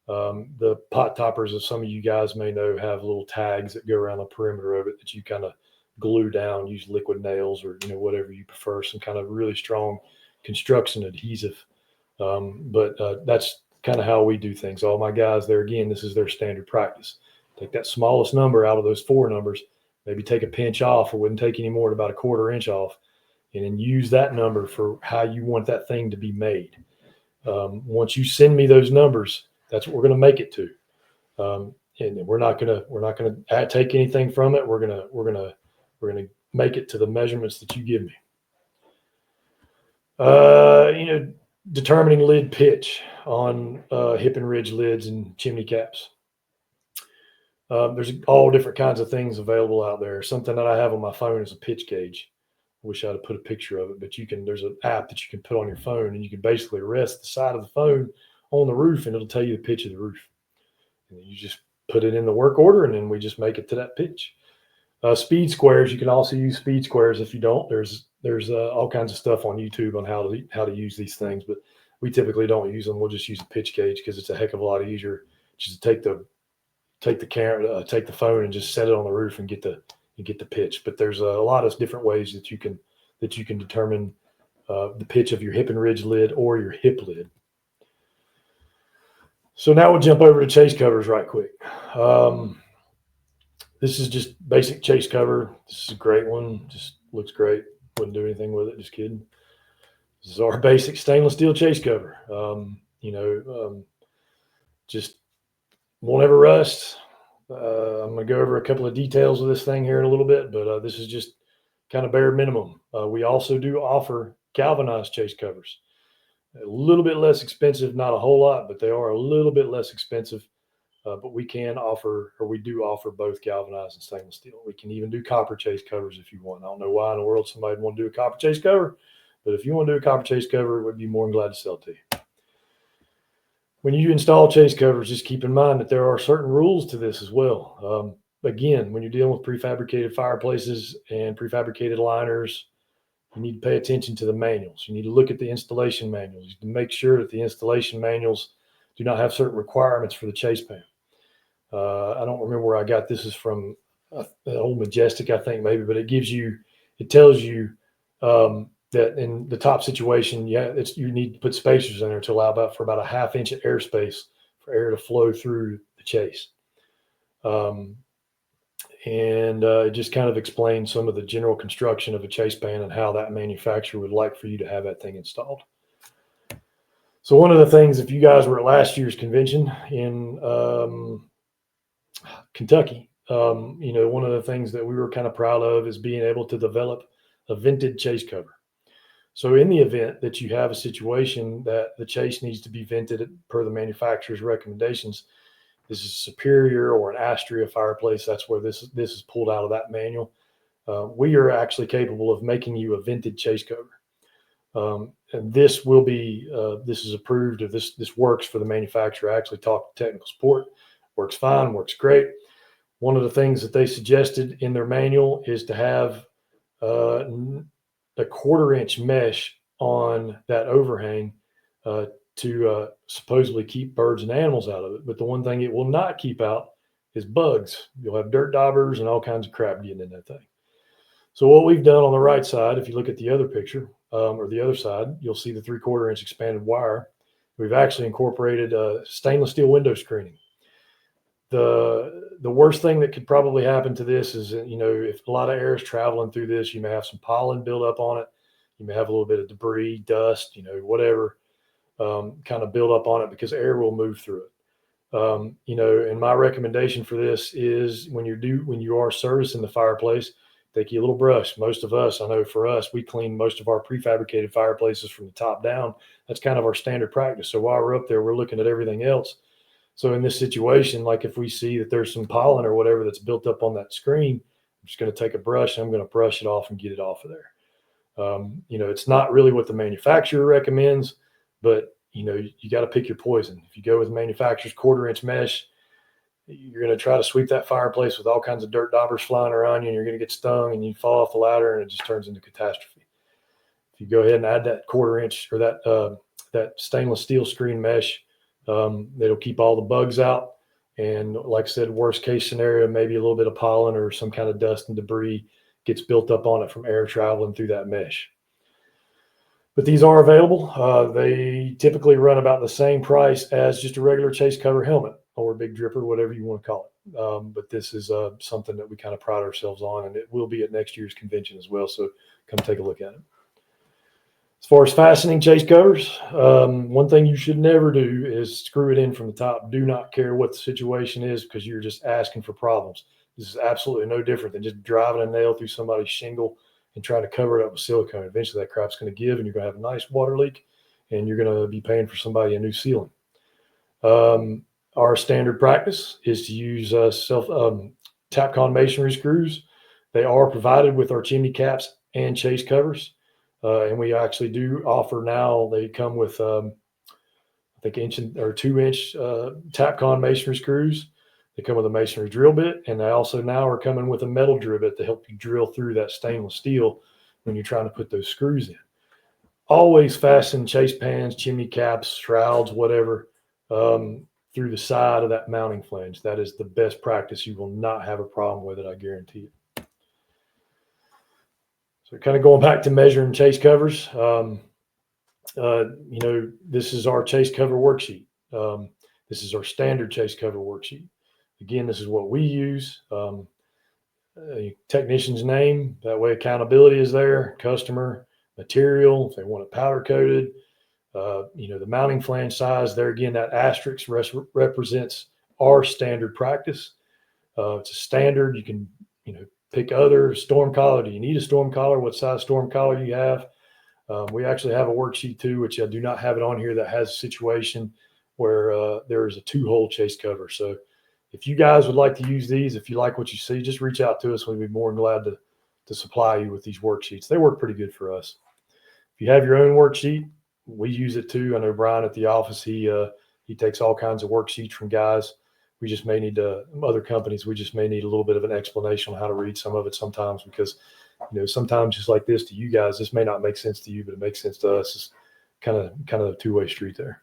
The pot toppers, as some of you guys may know, have little tags that go around the perimeter of it that you kind of glue down, use liquid nails or whatever you prefer, some kind of really strong construction adhesive. But that's kind of how we do things. All my guys there, again, this is their standard practice. Take that smallest number out of those 4 numbers, maybe take a pinch off. It wouldn't take any more than about a 1/4 inch off, and then use that number for how you want that thing to be made. Once you send me those numbers, that's what we're going to make it to. And we're not going to take anything from it. We're going to make it to the measurements that you give me. Determining lid pitch on hip and ridge lids and chimney caps. There's all different kinds of things available out there. Something that I have on my phone is a pitch gauge. I wish I'd have put a picture of it, but there's an app that you can put on your phone, and you can basically rest the side of the phone on the roof, and it'll tell you the pitch of the roof. And you just put it in the work order, and then we just make it to that pitch. Speed squares, you can also use speed squares if you don't. There's all kinds of stuff on YouTube on how to use these things, but we typically don't use them. We'll just use a pitch gauge because it's a heck of a lot easier just to take the camera, take the phone, and just set it on the roof and get the pitch. But there's a lot of different ways that you can determine the pitch of your hip and ridge lid or your hip lid. So now we'll jump over to chase covers right quick. This is just basic chase cover. This is a great one. Just looks great. Wouldn't do anything with it. Just kidding. This is our basic stainless steel chase cover. Just won't ever rust. I'm going to go over a couple of details of this thing here in a little bit, but this is just kind of bare minimum. We also do offer galvanized chase covers. A little bit less expensive, not a whole lot, but they are a little bit less expensive. But we do offer both galvanized and stainless steel. We can even do copper chase covers if you want. I don't know why in the world somebody would want to do a copper chase cover, but if you want to do a copper chase cover, we'd be more than glad to sell it to you. When you install chase covers, just keep in mind that there are certain rules to this as well. Again, when you're dealing with prefabricated fireplaces and prefabricated liners, you need to pay attention to the manuals. You need to look at the installation manuals. You need to make sure that the installation manuals do not have certain requirements for the chase pan. I don't remember where I got this is from, an old Majestic, I think maybe, but it tells you that in the top situation, you need to put spacers in there to allow for about a 1/2 inch of airspace for air to flow through the chase. It just kind of explains some of the general construction of a chase pan and how that manufacturer would like for you to have that thing installed. So one of the things, if you guys were at last year's convention in Kentucky, one of the things that we were kind of proud of is being able to develop a vented chase cover. So in the event that you have a situation that the chase needs to be vented per the manufacturer's recommendations, this is a Superior or an Astria fireplace. That's where this is pulled out of that manual. We are actually capable of making you a vented chase cover. And this is approved, or this works for the manufacturer. I actually talked to technical support. Works fine, works great. One of the things that they suggested in their manual is to have a 1/4 inch mesh on that overhang to supposedly keep birds and animals out of it. But the one thing it will not keep out is bugs. You'll have dirt daubers and all kinds of crap getting in that thing. So what we've done on the right side, if you look at the other picture, or the other side, you'll see the 3/4 inch expanded wire. We've actually incorporated stainless steel window screening. The worst thing that could probably happen to this is, if a lot of air is traveling through this, you may have some pollen build up on it. You may have a little bit of debris, dust, whatever kind of build up on it, because air will move through it. And my recommendation for this is when you are servicing the fireplace, take you a little brush. Most of us, I know for us, we clean most of our prefabricated fireplaces from the top down. That's kind of our standard practice. So while we're up there, we're looking at everything else. So in this situation, like if we see that there's some pollen or whatever that's built up on that screen, I'm just going to take a brush and I'm going to brush it off and get it off of there. It's not really what the manufacturer recommends, but you got to pick your poison. If you go with manufacturer's 1/4 inch mesh, you're going to try to sweep that fireplace with all kinds of dirt daubers flying around you, and you're going to get stung and you fall off the ladder and it just turns into catastrophe. If you go ahead and add that 1/4 inch or that stainless steel screen mesh, it'll keep all the bugs out. And like I said, worst case scenario, maybe a little bit of pollen or some kind of dust and debris gets built up on it from air traveling through that mesh. But these are available. They typically run about the same price as just a regular chase cover helmet or big dripper, whatever you want to call it. But this is something that we kind of pride ourselves on, and it will be at next year's convention as well. So come take a look at it. As far as fastening chase covers, one thing you should never do is screw it in from the top. Do not care what the situation is, because you're just asking for problems. This is absolutely no different than just driving a nail through somebody's shingle and trying to cover it up with silicone. Eventually that crap's going to give and you're going to have a nice water leak and you're going to be paying for somebody a new ceiling. Our standard practice is to use Tapcon masonry screws. They are provided with our chimney caps and chase covers. And we actually do offer now, they come with, I think 2-inch Tapcon masonry screws. They come with a masonry drill bit, and they also now are coming with a metal drill bit to help you drill through that stainless steel when you're trying to put those screws in. Always fasten chase pans, chimney caps, shrouds, whatever, through the side of that mounting flange. That is the best practice. You will not have a problem with it, I guarantee it. So kind of going back to measuring chase covers, this is our chase cover worksheet. This is our standard chase cover worksheet. Again, this is what we use. A technician's name, that way accountability is there, customer, material, if they want it powder coated, the mounting flange size there. Again, that asterisk represents our standard practice. It's a standard. You can, pick other storm collar. Do you need a storm collar? What size storm collar you have? We actually have a worksheet too, which I do not have it on here, that has a situation where there is a 2-hole chase cover. So if you guys would like to use these, if you like what you see, just reach out to us. We'd be more than glad to supply you with these worksheets. They work pretty good for us. If you have your own worksheet, we use it too. I know Brian at the office, he takes all kinds of worksheets from guys. We just may need other companies. We just may need a little bit of an explanation on how to read some of it sometimes, because sometimes just like this to you guys, this may not make sense to you, but it makes sense to us. It's kind of a two-way street there.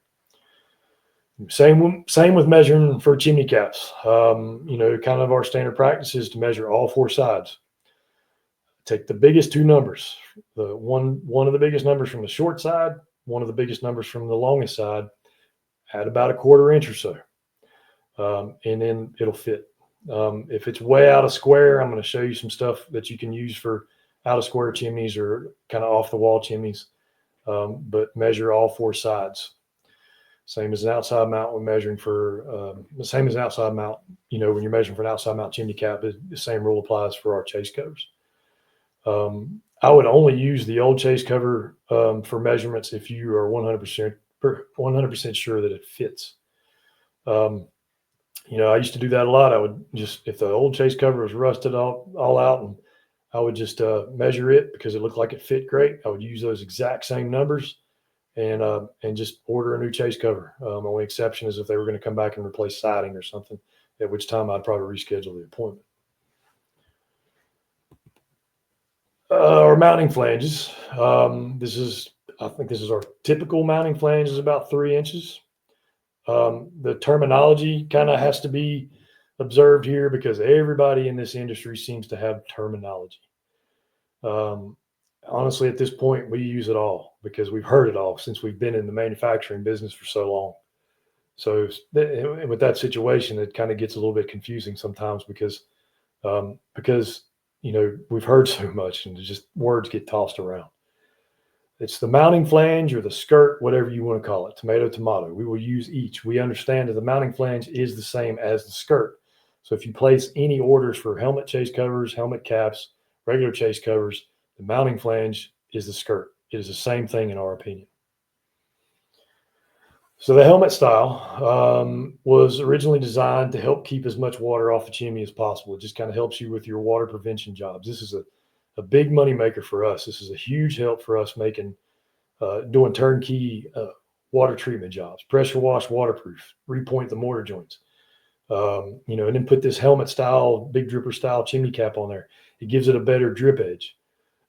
Same with measuring for chimney caps. Kind of our standard practice is to measure all 4 sides. Take the biggest 2 numbers, one of the biggest numbers from the short side, one of the biggest numbers from the longest side, add about a 1/4 inch or so, and then it'll fit. If it's way out of square, I'm going to show you some stuff that you can use for out of square chimneys or kind of off the wall chimneys, but measure all 4 sides. Same as an outside mount when measuring for the same as an outside mount. When you're measuring for an outside mount chimney cap, the same rule applies for our chase covers. I would only use the old chase cover for measurements if you are 100% sure that it fits. I used to do that a lot. I would just, if the old chase cover was rusted all out, and I would just measure it because it looked like it fit great. I would use those exact same numbers and just order a new chase cover. Only exception is if they were going to come back and replace siding or something, at which time I'd probably reschedule the appointment. Our mounting flanges. I think this is our typical mounting flange, is about 3 inches. The terminology kind of has to be observed here because everybody in this industry seems to have terminology. Honestly, at this point, we use it all because we've heard it all since we've been in the manufacturing business for so long. So with that situation, it kind of gets a little bit confusing sometimes because we've heard so much and just words get tossed around. It's the mounting flange or the skirt, whatever you want to call it, tomato, tomato. We will use each. We understand that the mounting flange is the same as the skirt. So if you place any orders for helmet chase covers, helmet caps, regular chase covers, the mounting flange is the skirt. It is the same thing in our opinion. So the helmet style was originally designed to help keep as much water off the chimney as possible. It just kind of helps you with your water prevention jobs. This is a big money maker for us. This is a huge help for us doing turnkey water treatment jobs, pressure wash, waterproof, repoint the mortar joints, and then put this helmet style, big dripper style chimney cap on there. It gives it a better drip edge.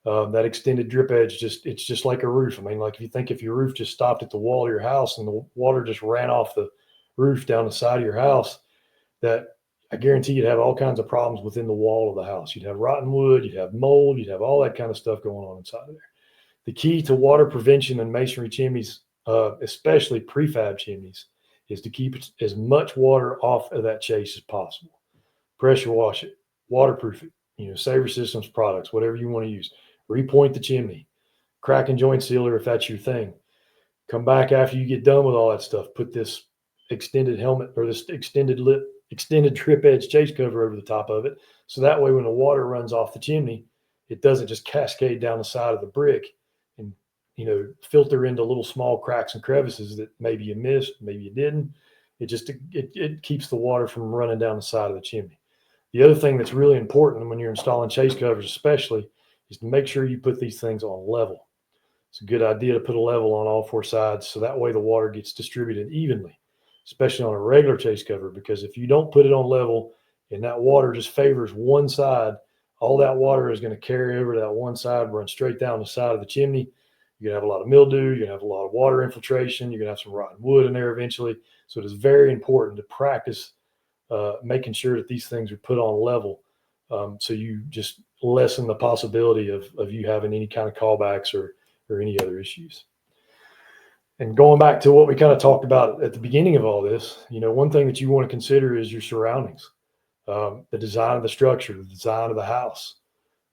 That extended drip edge, it's just like a roof. I mean, like if your roof just stopped at the wall of your house and the water just ran off the roof down the side of your house, that I guarantee you'd have all kinds of problems within the wall of the house. You'd have rotten wood, you'd have mold, you'd have all that kind of stuff going on inside of there. The key to water prevention in masonry chimneys, especially prefab chimneys, is to keep as much water off of that chase as possible. Pressure wash it, waterproof it, Saver Systems products, whatever you want to use. Repoint the chimney, crack and joint sealer if that's your thing. Come back after you get done with all that stuff. Put this extended helmet or this extended drip edge chase cover over the top of it. So that way when the water runs off the chimney, it doesn't just cascade down the side of the brick and, filter into little small cracks and crevices that maybe you missed, maybe you didn't. It keeps the water from running down the side of the chimney. The other thing that's really important when you're installing chase covers, especially, is to make sure you put these things on level. It's a good idea to put a level on all four sides so that way the water gets distributed evenly, especially on a regular chase cover, because if you don't put it on level and that water just favors one side, all that water is going to carry over to that one side, run straight down the side of the chimney. You're going to have a lot of mildew, you're going to have a lot of water infiltration, you're going to have some rotten wood in there eventually. So it is very important to practice making sure that these things are put on level. So you just lessen the possibility of you having any kind of callbacks or any other issues. And going back to what we kind of talked about at the beginning of all this, one thing that you want to consider is your surroundings, the design of the structure, the design of the house.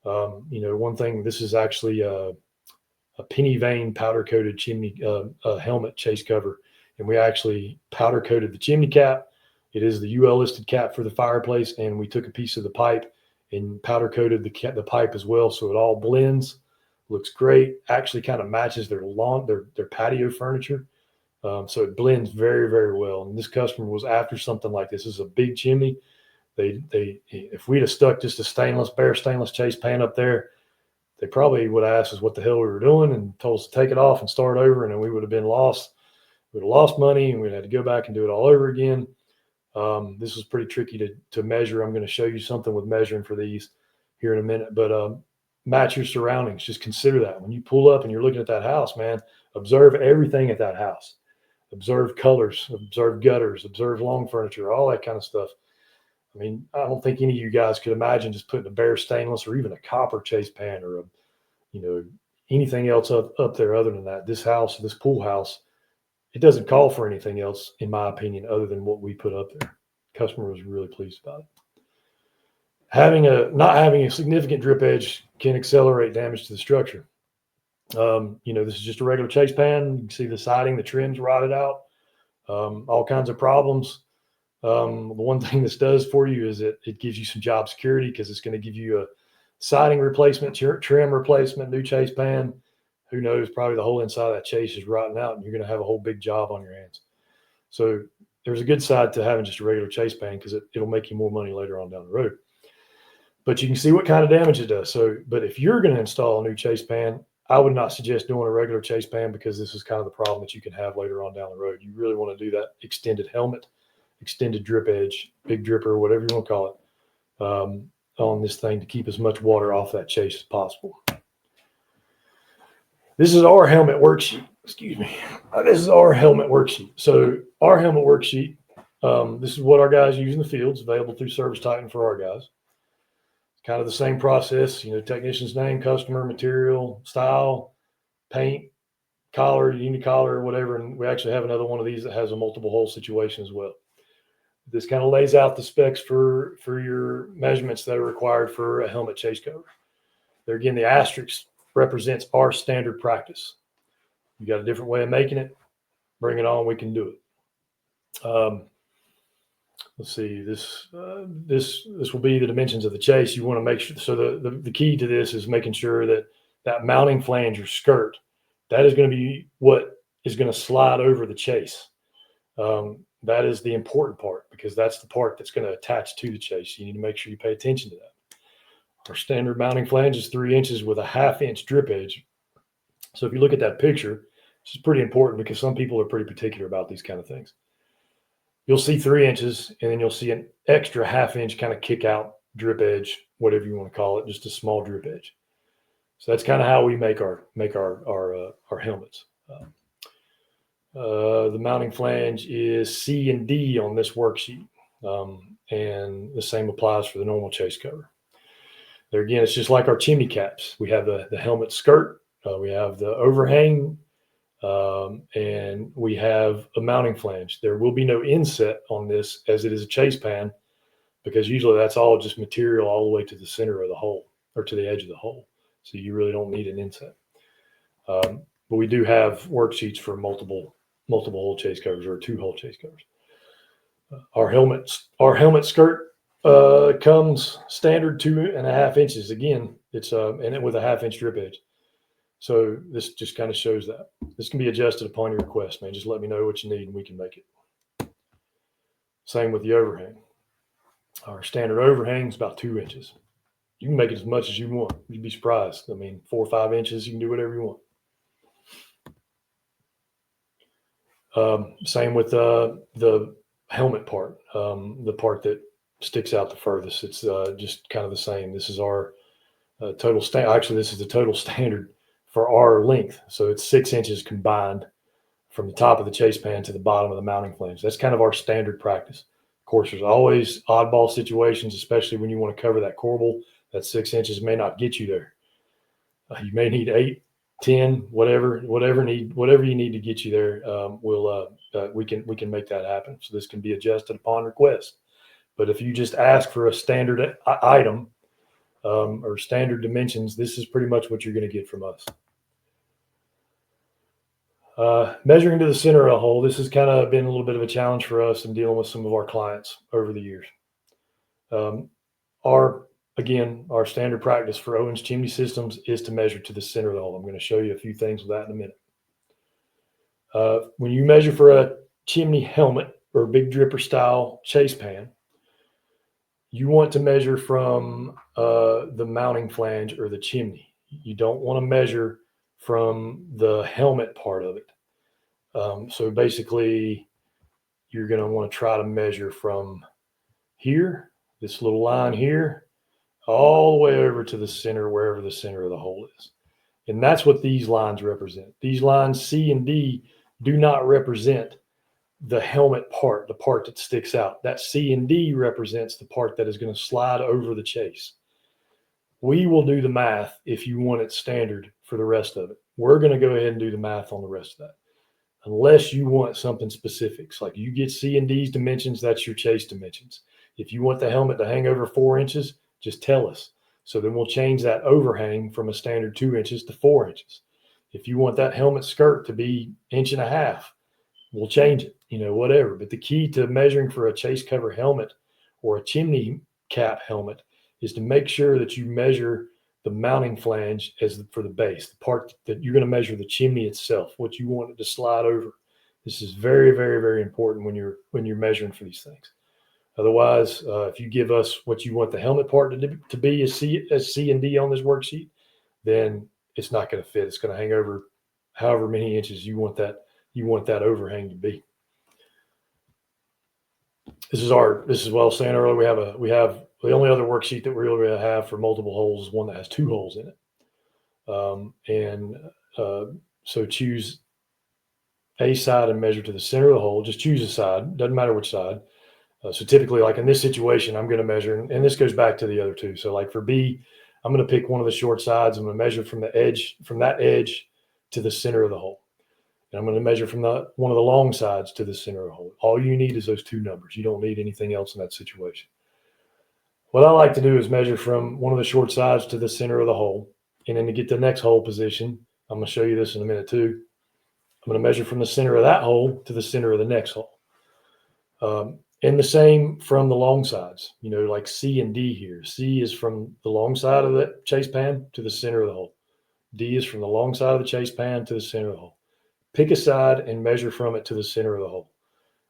One thing, this is actually a penny vein powder coated chimney helmet chase cover. And we actually powder coated the chimney cap. It is the UL listed cap for the fireplace. And we took a piece of the pipe and powder coated the pipe as well. So it all blends, looks great, actually kind of matches their patio furniture. So it blends very, very well. And this customer was after something like this. This is a big chimney. If we'd have stuck just a bare stainless chase pan up there, they probably would have asked us what the hell we were doing and told us to take it off and start over. And then we would have been lost. We'd have lost money and we'd have to go back and do it all over again. This was pretty tricky to measure. I'm going to show you something with measuring for these here in a minute, but match your surroundings. Just consider that when you pull up and you're looking at that house, man, observe everything at that house. Observe colors, observe gutters, observe long furniture, all that kind of stuff. I mean, I don't think any of you guys could imagine just putting a bare stainless or even a copper chase pan or anything else up there other than that. This pool house, it doesn't call for anything else, in my opinion, other than what we put up there. Customer was really pleased about it. Not having a significant drip edge can accelerate damage to the structure. This is just a regular chase pan. You can see the siding, the trim's rotted out, all kinds of problems. The one thing this does for you is it gives you some job security because it's going to give you a siding replacement, trim replacement, new chase pan. Who knows, probably the whole inside of that chase is rotting out and you're going to have a whole big job on your hands. So there's a good side to having just a regular chase pan because it'll make you more money later on down the road. But you can see what kind of damage it does. But if you're going to install a new chase pan, I would not suggest doing a regular chase pan because this is kind of the problem that you can have later on down the road. You really want to do that extended helmet, extended drip edge, big dripper, whatever you want to call it, on this thing to keep as much water off that chase as possible. This is our helmet worksheet. Excuse me. This is our helmet worksheet. So our helmet worksheet, this is what our guys use in the field. It's available through Service Titan for our guys. It's kind of the same process, technician's name, customer, material, style, paint, collar, unit collar, whatever. And we actually have another one of these that has a multiple hole situation as well. This kind of lays out the specs for your measurements that are required for a helmet chase cover. There again, the asterisk represents our standard practice. You got a different way of making it, bring it on, we can do it. Let's see, this will be the dimensions of the chase. You want to make sure, so the key to this is making sure that mounting flange or skirt, that is going to be what is going to slide over the chase. That is the important part, because that's the part that's going to attach to the chase. You need to make sure you pay attention to that. Our standard mounting flange is 3 inches with a 1/2 inch drip edge. So if you look at that picture, this is pretty important because some people are pretty particular about these kind of things. You'll see 3 inches, and then you'll see an extra 1/2 inch kind of kick out drip edge, whatever you want to call it, just a small drip edge. So that's kind of how we make our helmets. The mounting flange is C and D on this worksheet, and the same applies for the normal chase cover. There again, it's just like our chimney caps. We have the helmet skirt, we have the overhang, and we have a mounting flange. There will be no inset on this, as it is a chase pan, because usually that's all just material all the way to the center of the hole, or to the edge of the hole. So you really don't need an inset. But we do have worksheets for multiple hole chase covers, or 2-hole chase covers. Our helmet skirt comes standard 2.5 inches. Again, it's and it with a 1/2 inch drip edge. So this just kind of shows that. This can be adjusted upon your request, man. Just let me know what you need and we can make it. Same with the overhang. Our standard overhang is about 2 inches. You can make it as much as you want. You'd be surprised. I mean, 4 or 5 inches, you can do whatever you want. Same with the helmet part, the part that sticks out the furthest. It's just kind of the same. This is our total standard. Actually, this is the total standard for our length. So it's 6 inches combined from the top of the chase pan to the bottom of the mounting flange. That's kind of our standard practice. Of course, there's always oddball situations, especially when you want to cover that corbel. That 6 inches may not get you there. You may need 8, 10, whatever you need to get you there. We can make that happen. So this can be adjusted upon request. But if you just ask for a standard item or standard dimensions, this is pretty much what you're going to get from us. Measuring to the center of the hole, this has kind of been a little bit of a challenge for us in dealing with some of our clients over the years. Our standard practice for Owens Chimney Systems is to measure to the center of the hole. I'm going to show you a few things with that in a minute. When you measure for a chimney helmet or big dripper style chase pan, you want to measure from the mounting flange or the chimney. You don't want to measure from the helmet part of it. So basically, you're going to want to try to measure from here, this little line here, all the way over to the center, wherever the center of the hole is. And that's what these lines represent. These lines C and D do not represent the helmet part, the part that sticks out. That C and D represents the part that is going to slide over the chase. We will do the math if you want it standard for the rest of it. We're going to go ahead and do the math on the rest of that. Unless you want something specifics, like you get C and D's dimensions, that's your chase dimensions. If you want the helmet to hang over 4 inches, just tell us. So then we'll change that overhang from a standard 2 inches to 4 inches. If you want that helmet skirt to be 1.5 inches, we'll change it, whatever. But the key to measuring for a chase cover helmet or a chimney cap helmet is to make sure that you measure the mounting flange for the base, the part that you're going to measure the chimney itself, what you want it to slide over. This is very, very, very important when you're measuring for these things. Otherwise, if you give us what you want the helmet part to be as C and D on this worksheet, then it's not going to fit. It's going to hang over however many inches you want that overhang to be. This is what I was saying earlier. We have the only other worksheet that we really have for multiple holes is one that has 2 holes in it. So choose a side and measure to the center of the hole. Just choose a side. Doesn't matter which side. So typically, like in this situation, I'm going to measure, and this goes back to the other two. So like for B, I'm going to pick one of the short sides. I'm going to measure from that edge to the center of the hole. And I'm going to measure from one of the long sides to the center of the hole. All you need is those 2 numbers. You don't need anything else in that situation. What I like to do is measure from one of the short sides to the center of the hole. And then to get the next hole position, I'm going to show you this in a minute too. I'm going to measure from the center of that hole to the center of the next hole. And the same from the long sides, like C and D here. C is from the long side of the chase pan to the center of the hole. D is from the long side of the chase pan to the center of the hole. Pick a side and measure from it to the center of the hole.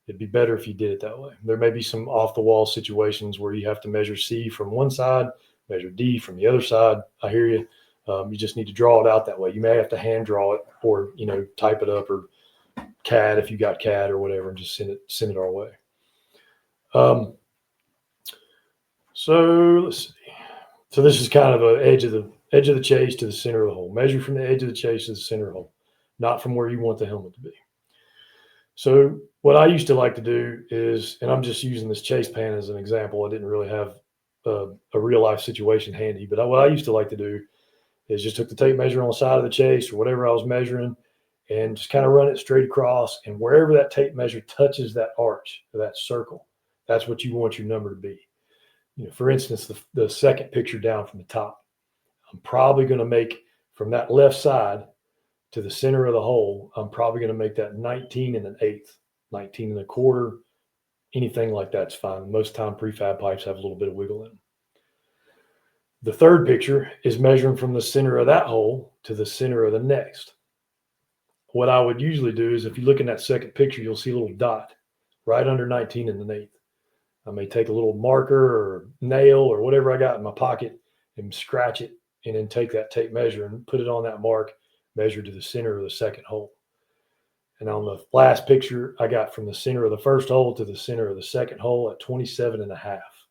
It'd be better if you did it that way. There may be some off the wall situations where you have to measure C from one side, measure D from the other side. I hear you. You just need to draw it out that way. You may have to hand draw it or, type it up, or CAD if you got CAD or whatever, and just send it our way. So let's see. So this is kind of an edge of the chase to the center of the hole. Measure from the edge of the chase to the center of the hole, not from where you want the helmet to be. So what I used to like to do is, and I'm just using this chase pan as an example. I didn't really have a real life situation handy, but what I used to like to do is just took the tape measure on the side of the chase or whatever I was measuring, and just kind of run it straight across. And wherever that tape measure touches that arch or that circle, that's what you want your number to be. For instance, the second picture down from the top, I'm probably going to make from that left side to the center of the hole, I'm probably going to make that 19 and an eighth, 19 and a quarter, anything like that's fine. Most time prefab pipes have a little bit of wiggle in them. The third picture is measuring from the center of that hole to the center of the next. What I would usually do is, if you look in that second picture, you'll see a little dot right under 19 and an eighth. I may take a little marker or nail or whatever I got in my pocket and scratch it, and then take that tape measure and put it on that mark, measure to the center of the second hole. And on the last picture, I got from the center of the first hole to the center of the second hole at 27 and a half.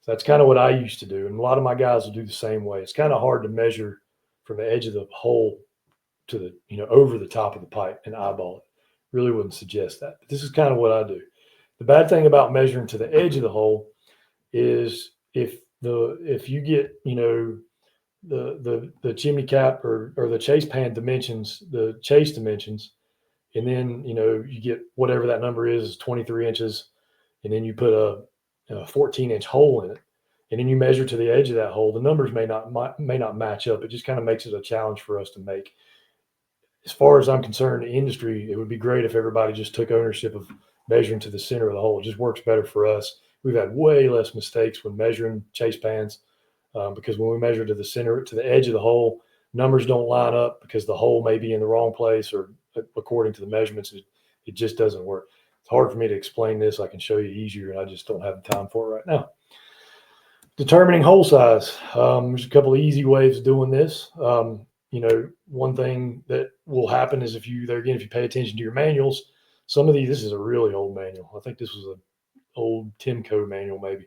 So that's kind of what I used to do. And a lot of my guys will do the same way. It's kind of hard to measure from the edge of the hole to the, over the top of the pipe and eyeball it. Really wouldn't suggest that. But this is kind of what I do. The bad thing about measuring to the edge of the hole is if you get, the chimney cap or the chase pan dimensions, the chase dimensions, and then, you get whatever that number is 23 inches, and then you put a 14-inch hole in it, and then you measure to the edge of that hole, the numbers may not match up. It just kind of makes it a challenge for us to make. As far as I'm concerned, the industry, it would be great if everybody just took ownership of measuring to the center of the hole. It just works better for us. We've had way less mistakes when measuring chase pans, because when we measure to the center, to the edge of the hole, numbers don't line up because the hole may be in the wrong place, or according to the measurements, it just doesn't work. It's hard for me to explain this. I can show you easier, and I just don't have the time for it right now. Determining hole size. There's a couple of easy ways of doing this. One thing that will happen is if you pay attention to your manuals, this is a really old manual. I think this was an old Timco manual maybe.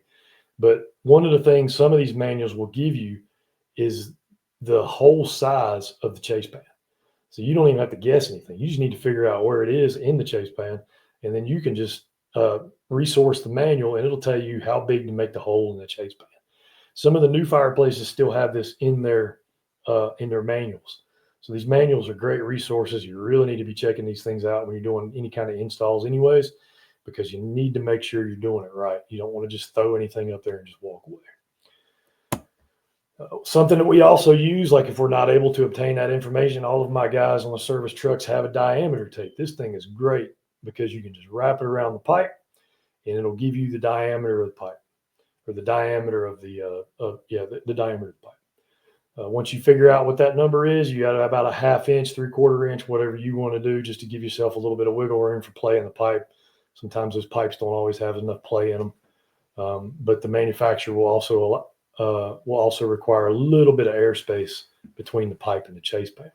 But one of the things some of these manuals will give you is the hole size of the chase pan. So you don't even have to guess anything. You just need to figure out where it is in the chase pan, and then you can just resource the manual, and it'll tell you how big to make the hole in the chase pan. Some of the new fireplaces still have this in their manuals. So these manuals are great resources. You really need to be checking these things out when you're doing any kind of installs anyways, because you need to make sure you're doing it right. You don't want to just throw anything up there and just walk away. Something that we also use, like if we're not able to obtain that information, all of my guys on the service trucks have a diameter tape. This thing is great because you can just wrap it around the pipe, and it'll give you the diameter of the pipe, or the diameter of the diameter of the pipe. Once you figure out what that number is, you got about a 1/2 inch, 3/4 inch, whatever you want to do, just to give yourself a little bit of wiggle room for play in the pipe. Sometimes those pipes don't always have enough play in them, but the manufacturer will also require a little bit of airspace between the pipe and the chase pan.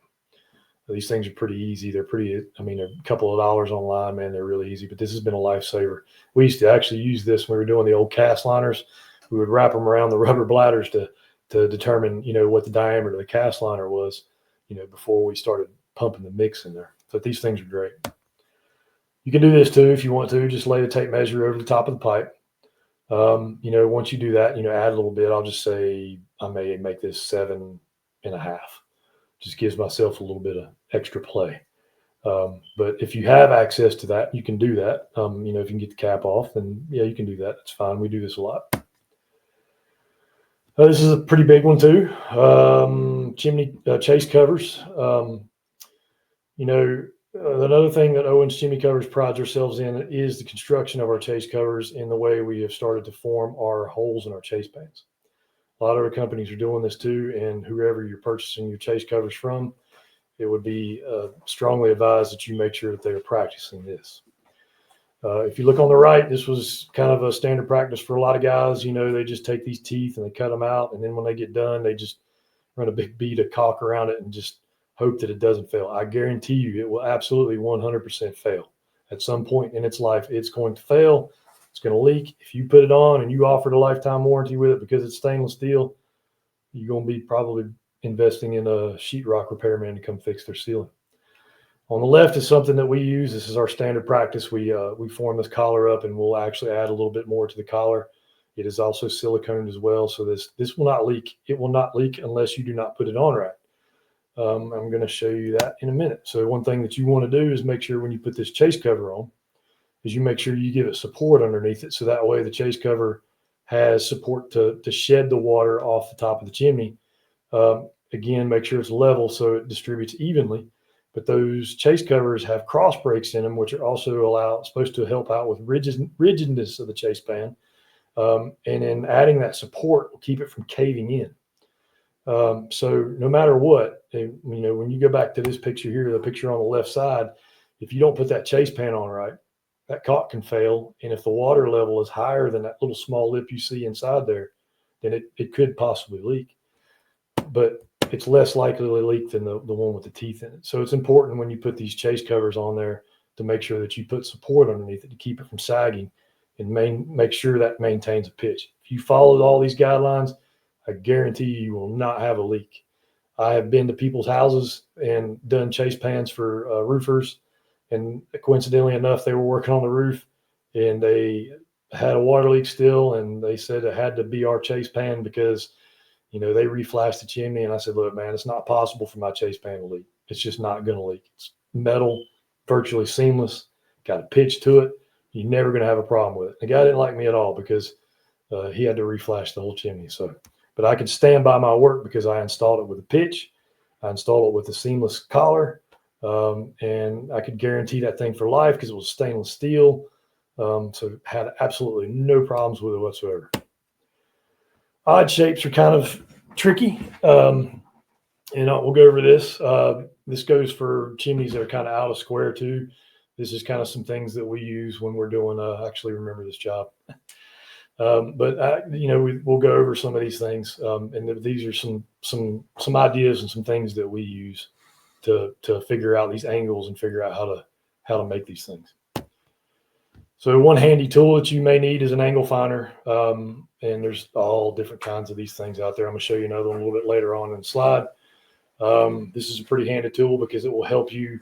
These things are pretty easy. They're they're a couple of dollars online, man. They're really easy, but this has been a lifesaver. We used to actually use this when we were doing the old cast liners. We would wrap them around the rubber bladders to determine, what the diameter of the cast liner was, before we started pumping the mix in there. So these things are great. You can do this too if you want to. Just lay the tape measure over the top of the pipe. Once you do that, add a little bit. I'll just say I may make this 7.5. Just gives myself a little bit of extra play. But if you have access to that, you can do that. If you can get the cap off, then yeah, you can do that. That's fine. We do this a lot. This is a pretty big one too. Chimney chase covers. Another thing that Owens Chimney Covers prides ourselves in is the construction of our chase covers in the way we have started to form our holes in our chase pans. A lot of other companies are doing this too, and whoever you're purchasing your chase covers from, it would be strongly advised that you make sure that they are practicing this. If you look on the right, this was kind of a standard practice for a lot of guys. You know, they just take these teeth and they cut them out, and then when they get done, they just run a big bead of caulk around it and just hope that it doesn't fail. I guarantee you it will absolutely 100% fail. At some point in its life, it's going to fail. It's going to leak. If you put it on and you offered a lifetime warranty with it because it's stainless steel, you're going to be probably investing in a sheetrock repairman to come fix their ceiling. On the left is something that we use. This is our standard practice. We form this collar up, and we'll actually add a little bit more to the collar. It is also siliconed as well, so this will not leak. It will not leak unless you do not put it on right. I'm going to show you that in a minute. So one thing that you want to do is make sure when you put this chase cover on, is you make sure you give it support underneath it, so that way the chase cover has support to shed the water off the top of the chimney. Again, make sure it's level so it distributes evenly. But those chase covers have cross breaks in them, which are also supposed to help out with rigidness of the chase pan. And then adding that support will keep it from caving in. So no matter what, you know, when you go back to this picture here, the picture on the left side, if you don't put that chase pan on right, that caulk can fail. And if the water level is higher than that little small lip you see inside there, then it could possibly leak. But it's less likely to leak than the one with the teeth in it. So it's important when you put these chase covers on there to make sure that you put support underneath it to keep it from sagging and make sure that maintains a pitch. If you follow all these guidelines, I guarantee you will not have a leak. I have been to people's houses and done chase pans for roofers, and coincidentally enough, they were working on the roof and they had a water leak still, and they said it had to be our chase pan because, you know, they reflashed the chimney. And I said, look, man, it's not possible for my chase pan to leak. It's just not going to leak. It's metal, virtually seamless, got a pitch to it. You're never going to have a problem with it. The guy didn't like me at all because he had to reflash the whole chimney. So, but I could stand by my work because I installed it with a pitch. I installed it with a seamless collar. And I could guarantee that thing for life because it was stainless steel. So had absolutely no problems with it whatsoever. Odd shapes are kind of tricky. And we'll go over this. This goes for chimneys that are kind of out of square too. This is kind of some things that we use when we're doing, actually remember this job. But you know, we'll go over some of these things. And these are some ideas and some things that we use to figure out these angles and figure out how to make these things. So one handy tool that you may need is an angle finder. And there's all different kinds of these things out there. I'm going to show you another one a little bit later on in the slide. This is a pretty handy tool because it will help you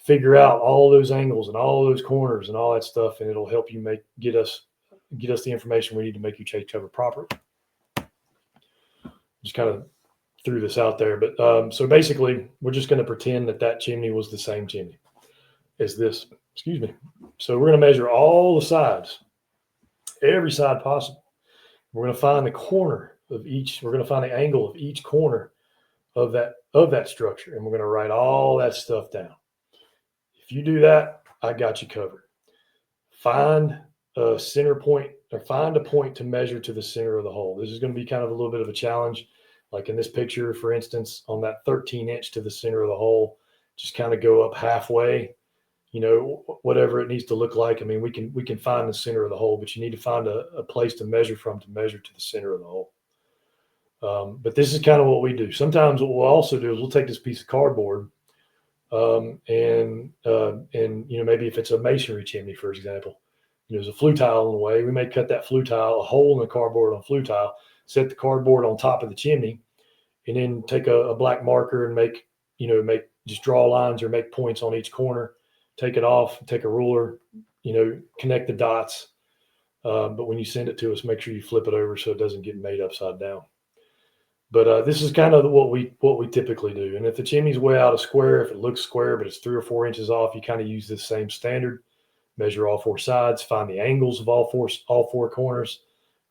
figure out all those angles and all those corners and all that stuff. And it'll help you get us the information we need to make your chase cover properly. Just kind of threw this out there, but so basically we're just going to pretend that chimney was the same chimney as this. Excuse me. So we're going to measure all the sides, every side possible. We're going to find the corner of each. We're going to find the angle of each corner of that structure, and we're going to write all that stuff down. If you do that, I got you covered. Find a center point, or find a point to measure to the center of the hole. This is going to be kind of a little bit of a challenge. Like in this picture, for instance, on that 13-inch to the center of the hole, just kind of go up halfway, you know, whatever it needs to look like. I mean, we can find the center of the hole, but you need to find a place to measure from to measure to the center of the hole. But this is kind of what we do. Sometimes what we'll also do is we'll take this piece of cardboard and you know, maybe if it's a masonry chimney, for example, you know, there's a flue tile in the way. We may cut that flue tile, a hole in the cardboard on flue tile, set the cardboard on top of the chimney, and then take a black marker and just draw lines or make points on each corner, take it off, take a ruler, you know, connect the dots. But when you send it to us, make sure you flip it over so it doesn't get made upside down. But this is kind of what we typically do. And if the chimney's way out of square, if it looks square, but it's 3 or 4 inches off, you kind of use this same standard, measure all 4 sides, find the angles of all four corners,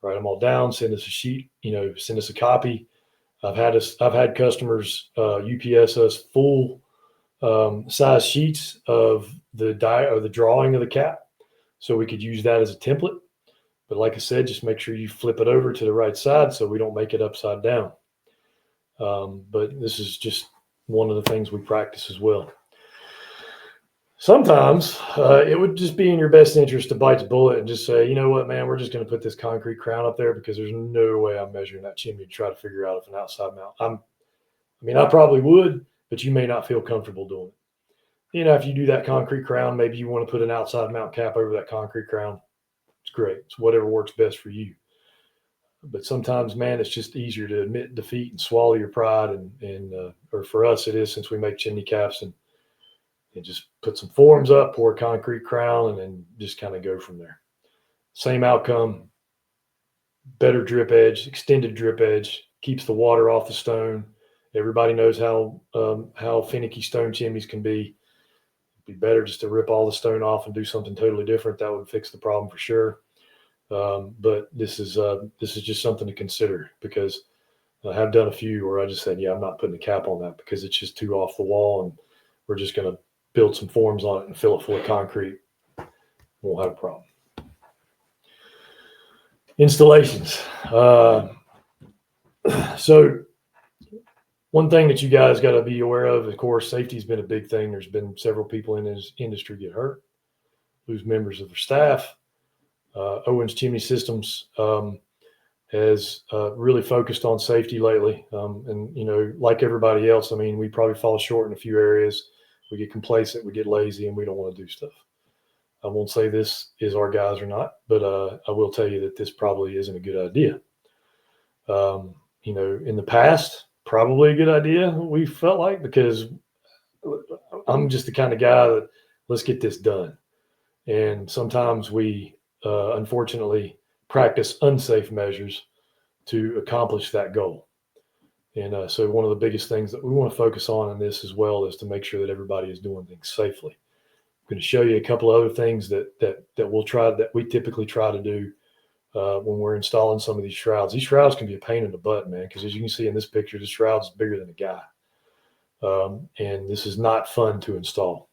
write them all down, send us a sheet, you know, send us a copy. I've had customers UPS us full size sheets of the drawing of the cap, so we could use that as a template. But like I said, just make sure you flip it over to the right side so we don't make it upside down. But this is just one of the things we practice as well. Sometimes it would just be in your best interest to bite the bullet and just say, you know what, man, we're just going to put this concrete crown up there because there's no way I'm measuring that chimney to try to figure out if an outside mount. I probably would, but you may not feel comfortable doing it. If you do that concrete crown, maybe you want to put an outside mount cap over that concrete crown. It's great. It's whatever works best for you. But sometimes, man, it's just easier to admit defeat and swallow your pride. Or for us, it is, since we make chimney caps, and just put some forms up, pour a concrete crown, and then just kind of go from there. Same outcome, better drip edge, extended drip edge, keeps the water off the stone. Everybody knows how finicky stone chimneys can be. It'd be better just to rip all the stone off and do something totally different. That would fix the problem for sure. But this is just something to consider, because I have done a few where I just said, yeah, I'm not putting a cap on that because it's just too off the wall, and we're just going to build some forms on it and fill it full of concrete. Won't have a problem. Installations. So one thing that you guys got to be aware of course, safety has been a big thing. There's been several people in this industry get hurt, lose members of their staff. Owens Chimney Systems has really focused on safety lately. And, like everybody else, we probably fall short in a few areas. We get complacent, we get lazy, and we don't want to do stuff. I won't say this is our guys or not, but I will tell you that this probably isn't a good idea. In the past, probably a good idea, we felt like, because I'm just the kind of guy that, let's get this done. And sometimes we, unfortunately, practice unsafe measures to accomplish that goal. And so one of the biggest things that we want to focus on in this as well is to make sure that everybody is doing things safely. I'm going to show you a couple of other things that we typically try to do when we're installing some of these shrouds. These shrouds can be a pain in the butt, man, because as you can see in this picture, the shroud is bigger than a guy. And this is not fun to install.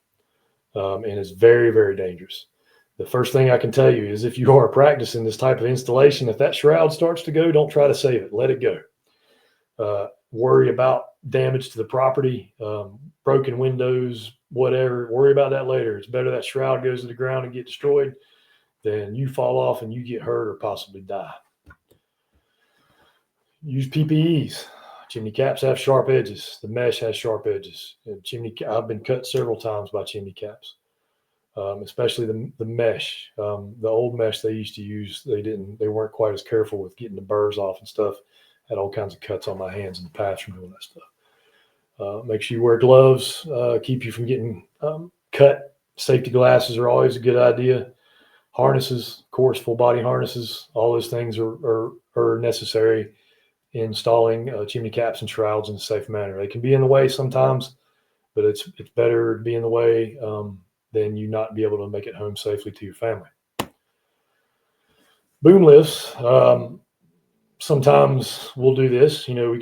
And it's very, very dangerous. The first thing I can tell you is, if you are practicing this type of installation, if that shroud starts to go, don't try to save it. Let it go. Worry about damage to the property, broken windows, whatever. Worry about that later. It's better that shroud goes to the ground and get destroyed than you fall off and you get hurt or possibly die. Use PPEs. Chimney caps have sharp edges. The mesh has sharp edges. And I've been cut several times by chimney caps, especially the mesh. The old mesh they used to use, they weren't quite as careful with getting the burrs off and stuff. Had all kinds of cuts on my hands in the past from doing that stuff. Make sure you wear gloves, keep you from getting cut. Safety glasses are always a good idea. Harnesses, of course, full body harnesses, all those things are necessary in installing chimney caps and shrouds in a safe manner. They can be in the way sometimes, but it's better to be in the way than you not be able to make it home safely to your family. Boom lifts. Sometimes we'll do this. We can we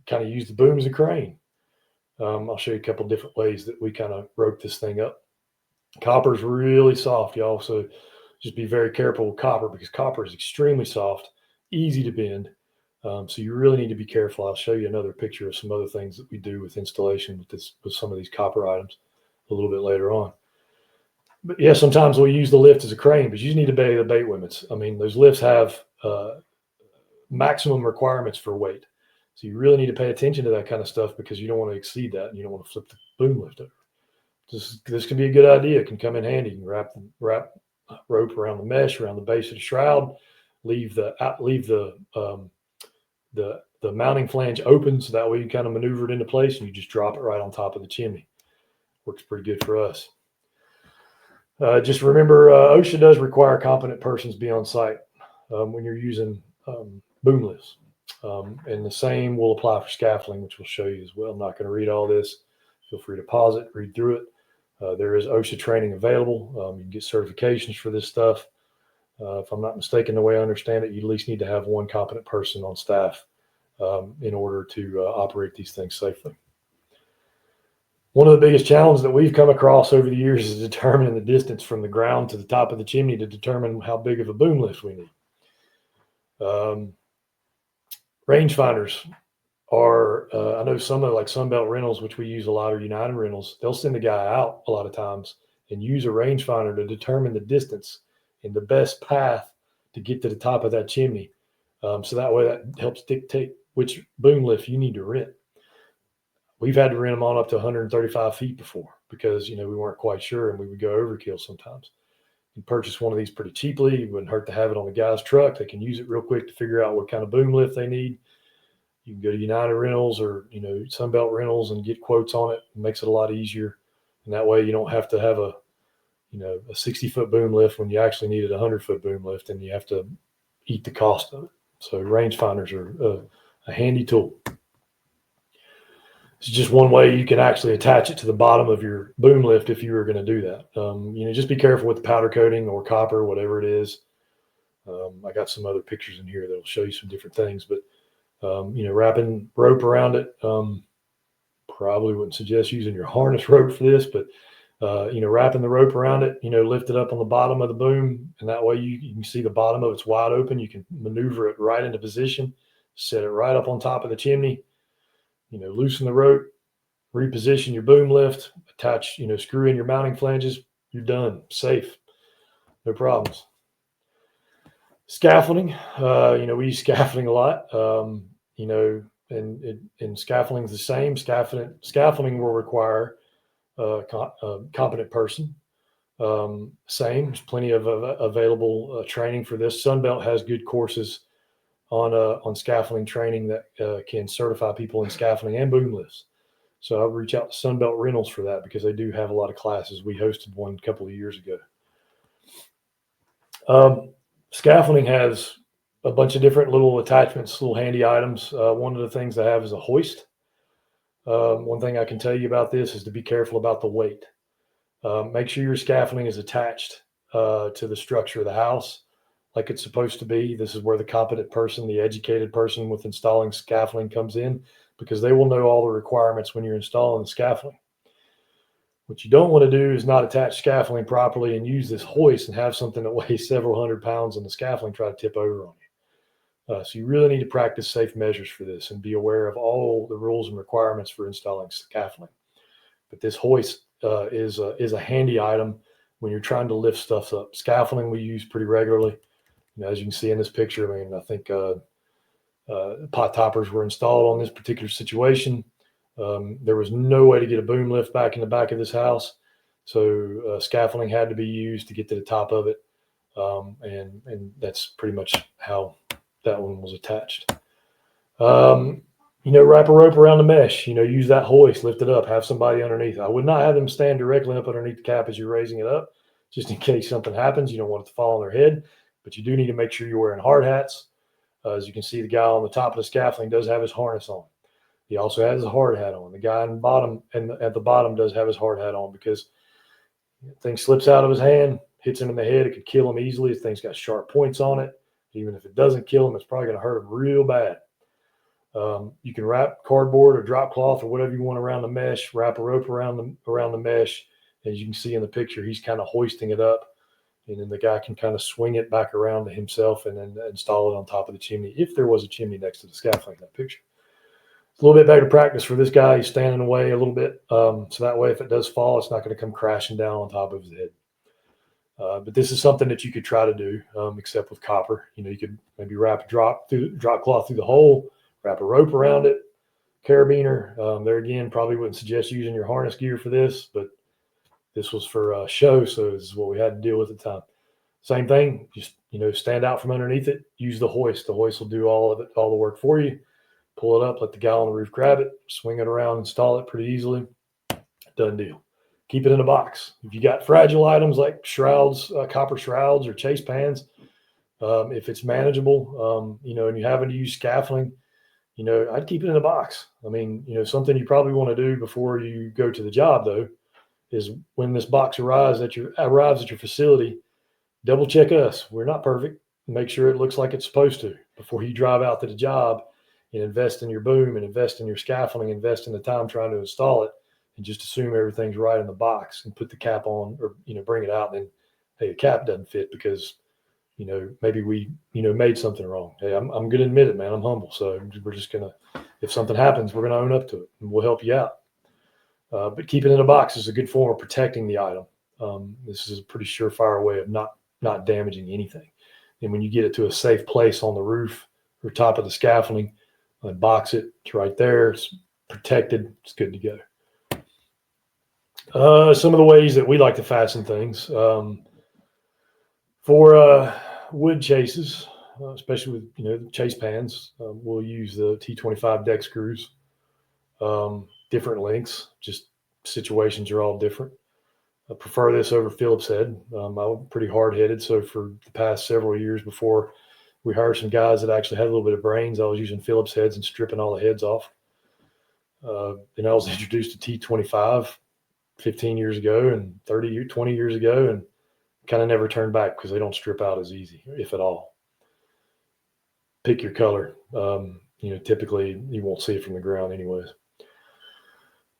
kind of use the boom as a crane. I'll show you a couple different ways that we kind of rope this thing up. Copper is really soft, y'all. So just be very careful with copper, because copper is extremely soft, easy to bend. So you really need to be careful. I'll show you another picture of some other things that we do with installation with some of these copper items a little bit later on. But yeah, sometimes we'll use the lift as a crane, but you just need to obey the bait limits. Those lifts have maximum requirements for weight. So you really need to pay attention to that kind of stuff, because you don't want to exceed that, and you don't want to flip the boom lift over. This can be a good idea. It can come in handy. You can wrap rope around the mesh, around the base of the shroud, leave the mounting flange open, so that way you kind of maneuver it into place and you just drop it right on top of the chimney. Works pretty good for us. Just remember, OSHA does require competent persons be on site when you're using boom lifts. And the same will apply for scaffolding, which we'll show you as well. I'm not going to read all this. Feel free to pause it, read through it. There is OSHA training available. You can get certifications for this stuff. If I'm not mistaken, the way I understand it, you at least need to have one competent person on staff in order to operate these things safely. One of the biggest challenges that we've come across over the years is determining the distance from the ground to the top of the chimney to determine how big of a boom lift we need. Rangefinders are, I know some of like Sunbelt Rentals, which we use a lot, or United Rentals, they'll send a guy out a lot of times and use a rangefinder to determine the distance and the best path to get to the top of that chimney. So that way that helps dictate which boom lift you need to rent. We've had to rent them on up to 135 feet before because, we weren't quite sure and we would go overkill sometimes. You purchase one of these pretty cheaply. It wouldn't hurt to have it on the guy's truck. They can use it real quick to figure out what kind of boom lift they need. You can go to United Rentals or, Sunbelt Rentals and get quotes on it. It makes it a lot easier. And that way you don't have to have a 60-foot boom lift when you actually needed a 100-foot boom lift and you have to eat the cost of it. So rangefinders are a handy tool. It's just one way you can actually attach it to the bottom of your boom lift if you were going to do that. Just be careful with the powder coating or copper, whatever it is. I got some other pictures in here that'll show you some different things, but wrapping rope around it. Probably wouldn't suggest using your harness rope for this, but wrapping the rope around it, lift it up on the bottom of the boom, and that way you can see the bottom of it's wide open. You can maneuver it right into position, set it right up on top of the chimney. Loosen the rope, reposition your boom lift, attach, screw in your mounting flanges. You're done. Safe. No problems. Scaffolding. We use scaffolding a lot. And scaffolding is the same. Scaffolding will require a competent person. Same. There's plenty of available training for this. Sunbelt has good courses on scaffolding training that can certify people in scaffolding and boom lifts. So I'll reach out to Sunbelt Rentals for that because they do have a lot of classes. We hosted one a couple of years ago. Scaffolding has a bunch of different little attachments, little handy items. One of the things I have is a hoist. One thing I can tell you about this is to be careful about the weight. Make sure your scaffolding is attached to the structure of the house like it's supposed to be. This is where the competent person, the educated person with installing scaffolding comes in, because they will know all the requirements when you're installing the scaffolding. What you don't want to do is not attach scaffolding properly and use this hoist and have something that weighs several hundred pounds on the scaffolding try to tip over on you. So you really need to practice safe measures for this and be aware of all the rules and requirements for installing scaffolding. But this hoist is a handy item when you're trying to lift stuff up. Scaffolding we use pretty regularly. As you can see in this picture, I think pot toppers were installed on this particular situation. There was no way to get a boom lift back in the back of this house. So scaffolding had to be used to get to the top of it. And that's pretty much how that one was attached. Wrap a rope around the mesh, use that hoist, lift it up, have somebody underneath. I would not have them stand directly up underneath the cap as you're raising it up, just in case something happens. You don't want it to fall on their head, but you do need to make sure you're wearing hard hats. As you can see, the guy on the top of the scaffolding does have his harness on. He also has his hard hat on. The guy on the bottom and at the bottom does have his hard hat on, because thing slips out of his hand, hits him in the head. It could kill him easily. This thing's got sharp points on it. Even if it doesn't kill him, it's probably going to hurt him real bad. You can wrap cardboard or drop cloth or whatever you want around the mesh, wrap a rope around the mesh. As you can see in the picture, he's kind of hoisting it up, and then the guy can kind of swing it back around to himself and then install it on top of the chimney, if there was a chimney next to the scaffolding in that picture. It's a little bit better practice for this guy. He's standing away a little bit, so that way if it does fall, it's not going to come crashing down on top of his head. But this is something that you could try to do, except with copper. You could maybe wrap a drop cloth through the hole, wrap a rope around it, carabiner. There again, probably wouldn't suggest using your harness gear for this, but this was for show, so this is what we had to deal with at the time. Same thing, just stand out from underneath it. Use the hoist. The hoist will do all of it, all the work for you. Pull it up, let the guy on the roof grab it, swing it around, install it pretty easily. Done deal. Keep it in a box. If you got fragile items like shrouds, copper shrouds or chase pans, if it's manageable, and you're having to use scaffolding, I'd keep it in a box. Something you probably want to do before you go to the job, though, is when this box arrives at your facility, double check us. We're not perfect. Make sure it looks like it's supposed to before you drive out to the job and invest in your boom and invest in your scaffolding, invest in the time trying to install it. and just assume everything's right in the box and put the cap on, or, bring it out. And then, hey, the cap doesn't fit because, maybe we, made something wrong. Hey, I'm going to admit it, man. I'm humble. So we're just going to, if something happens, we're going to own up to it and we'll help you out. But keeping it in a box is a good form of protecting the item. This is a pretty surefire way of not damaging anything. And when you get it to a safe place on the roof or top of the scaffolding, box it. It's right there. It's protected. It's good to go. Some of the ways that we like to fasten things. For wood chases, especially with the chase pans, we'll use the T25 deck screws. Different lengths, just situations are all different. I prefer this over Phillips head. I'm pretty hard-headed, so for the past several years before we hired some guys that actually had a little bit of brains, I was using Phillips heads and stripping all the heads off. Then I was introduced to T25 15 years ago and 20 years ago, and kind of never turned back because they don't strip out as easy, if at all. Pick your color. Typically you won't see it from the ground anyways.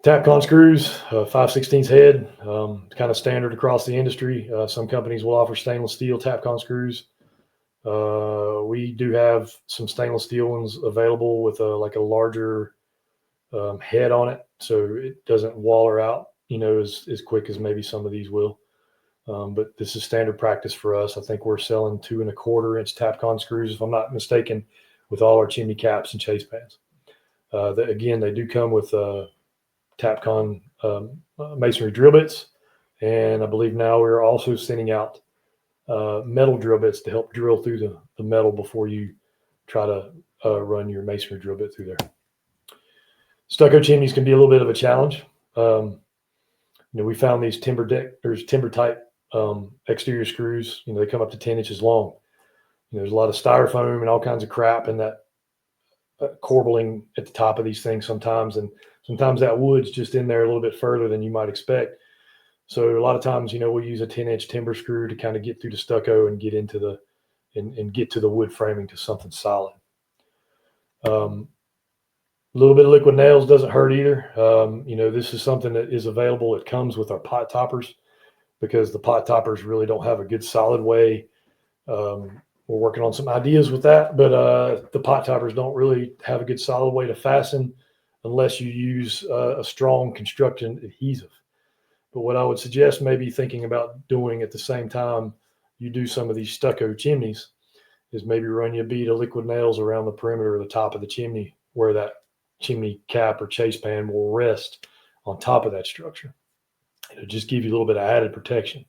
Tapcon screws, 5/16 head, kind of standard across the industry. Some companies will offer stainless steel Tapcon screws. We do have some stainless steel ones available with like a larger head on it, so it doesn't waller out, as quick as maybe some of these will. But this is standard practice for us. I think we're selling 2 1/4 inch Tapcon screws, if I'm not mistaken, with all our chimney caps and chase pans. Again, they do come with Tapcon masonry drill bits, and I believe now we're also sending out metal drill bits to help drill through the metal before you try to run your masonry drill bit through there. Stucco chimneys can be a little bit of a challenge. We found these timber type exterior screws. They come up to 10 inches long. There's a lot of styrofoam and all kinds of crap in that corbelling at the top of these things sometimes, and sometimes that wood's just in there a little bit further than you might expect. So a lot of times, we'll use a 10-inch timber screw to kind of get through the stucco and get into and get to the wood framing to something solid. A little bit of liquid nails doesn't hurt either. This is something that is available. It comes with our pot toppers because the pot toppers really don't have a good solid way. We're working on some ideas with that, but the pot toppers don't really have a good solid way to fasten unless you use a strong construction adhesive. But what I would suggest maybe thinking about doing at the same time you do some of these stucco chimneys is maybe run you a bead of liquid nails around the perimeter of the top of the chimney where that chimney cap or chase pan will rest on top of that structure. It'll just give you a little bit of added protection.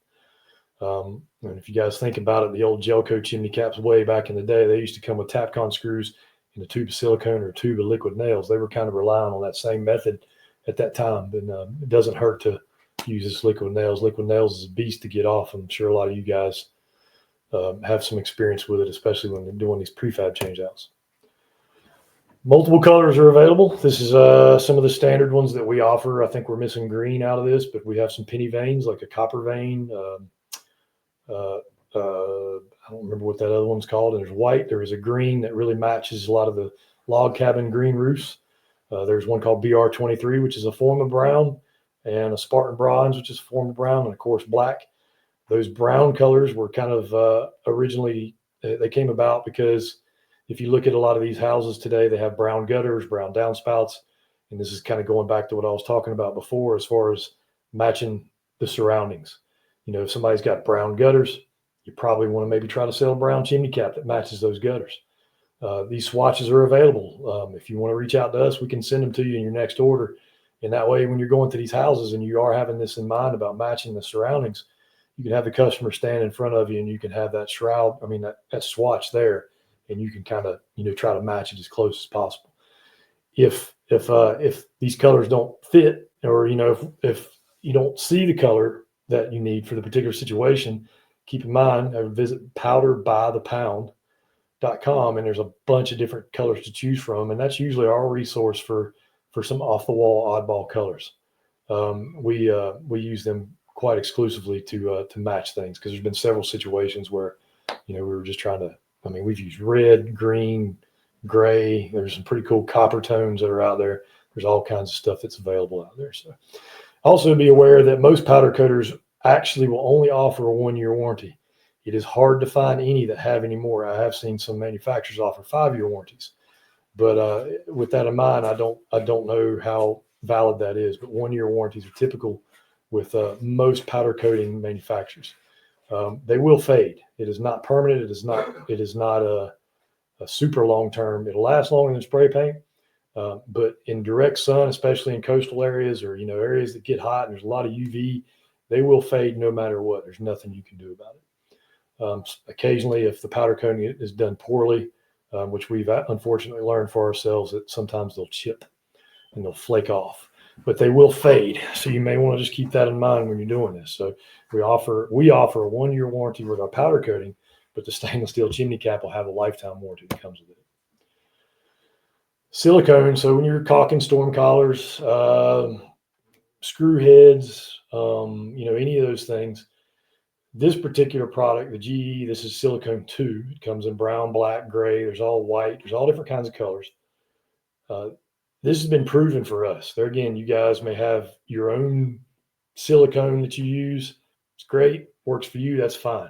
And if you guys think about it, the old Gelco chimney caps way back in the day, they used to come with Tapcon screws and a tube of silicone or a tube of liquid nails. They were kind of relying on that same method at that time. But it doesn't hurt to use this liquid nails. Liquid nails is a beast to get off. I'm sure a lot of you guys have some experience with it, especially when they're doing these prefab changeouts. Multiple colors are available. This is some of the standard ones that we offer. I think we're missing green out of this, but we have some penny veins, like a copper vein. I don't remember what that other one's called. And there's white. There is a green that really matches a lot of the log cabin green roofs. There's one called BR23, which is a form of brown, and a Spartan bronze, which is a form of brown, and of course black. Those brown colors were kind of originally, they came about because if you look at a lot of these houses today, they have brown gutters, brown downspouts. And this is kind of going back to what I was talking about before as far as matching the surroundings. If somebody's got brown gutters, you probably want to maybe try to sell a brown chimney cap that matches those gutters. These swatches are available. If you want to reach out to us, we can send them to you in your next order. And that way, when you're going to these houses and you are having this in mind about matching the surroundings, you can have the customer stand in front of you and you can have that that swatch there, and you can kind of, try to match it as close as possible. If these colors don't fit, or, if you don't see the color that you need for the particular situation, keep in mind, visit powderbythepound.com, and there's a bunch of different colors to choose from. And that's usually our resource for some off the wall oddball colors. We use them quite exclusively to match things, because there's been several situations where, we were just trying to, we've used red, green, gray. There's some pretty cool copper tones that are out there There's all kinds of stuff that's available out there. So also be aware that most powder coaters actually will only offer a 1-year warranty. It is hard to find any that have any more. I have seen some manufacturers offer 5-year warranties, but with that in mind, I don't know how valid that is. But 1-year warranties are typical with most powder coating manufacturers. They will fade. It is not permanent. It is not a super long term. It'll last longer than spray paint. But in direct sun, especially in coastal areas or areas that get hot and there's a lot of UV, they will fade no matter what. There's nothing you can do about it. Occasionally, if the powder coating is done poorly, which we've unfortunately learned for ourselves, that sometimes they'll chip and they'll flake off, but they will fade. So you may want to just keep that in mind when you're doing this. So we offer a 1-year warranty with our powder coating, but the stainless steel chimney cap will have a lifetime warranty that comes with it. Silicone. So when you're caulking storm collars, screw heads, any of those things, this particular product, the GE, this is silicone 2. It comes in brown, black, gray. There's all white. There's all different kinds of colors. This has been proven for us. There again, you guys may have your own silicone that you use. It's great. Works for you. That's fine.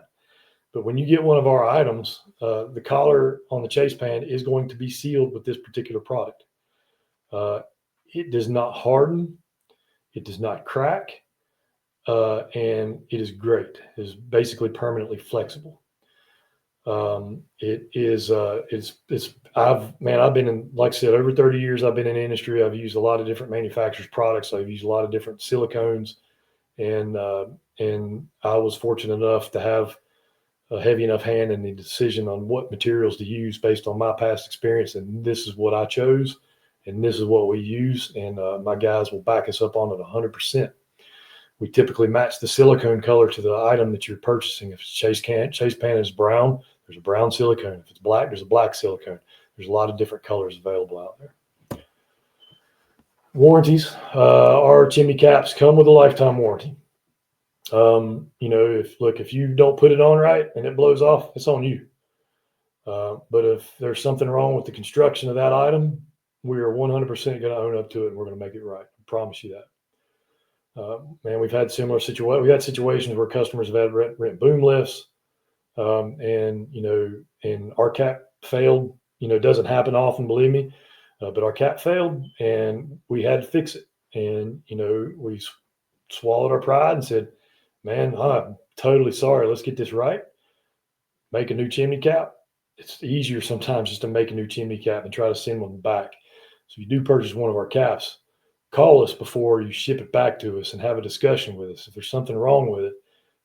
But when you get one of our items, the collar on the chase pan is going to be sealed with this particular product. It does not harden. It does not crack. And it is great. It is basically permanently flexible. I've been in, like I said, over 30 years, I've been in the industry. I've used a lot of different manufacturers' products. I've used a lot of different silicones, and I was fortunate enough to have a heavy enough hand in the decision on what materials to use based on my past experience. And this is what I chose, and this is what we use. And my guys will back us up on it 100%. We typically match the silicone color to the item that you're purchasing. If it's chase pan is brown, there's a brown silicone. If it's black, there's a black silicone. There's a lot of different colors available out there. Warranties. Our chimney caps come with a lifetime warranty. If you don't put it on right and it blows off, it's on you. But if there's something wrong with the construction of that item, we are 100% going to own up to it, and we're going to make it right. I promise you that. We've had similar situations. We've had situations where customers have had rent boom lifts, and our cap failed. It doesn't happen often, believe me, but our cap failed, and we had to fix it. And we swallowed our pride and said, "Man, I'm totally sorry. Let's get this right. Make a new chimney cap." It's easier sometimes just to make a new chimney cap and try to send one back. So if you do purchase one of our caps, call us before you ship it back to us and have a discussion with us. If there's something wrong with it,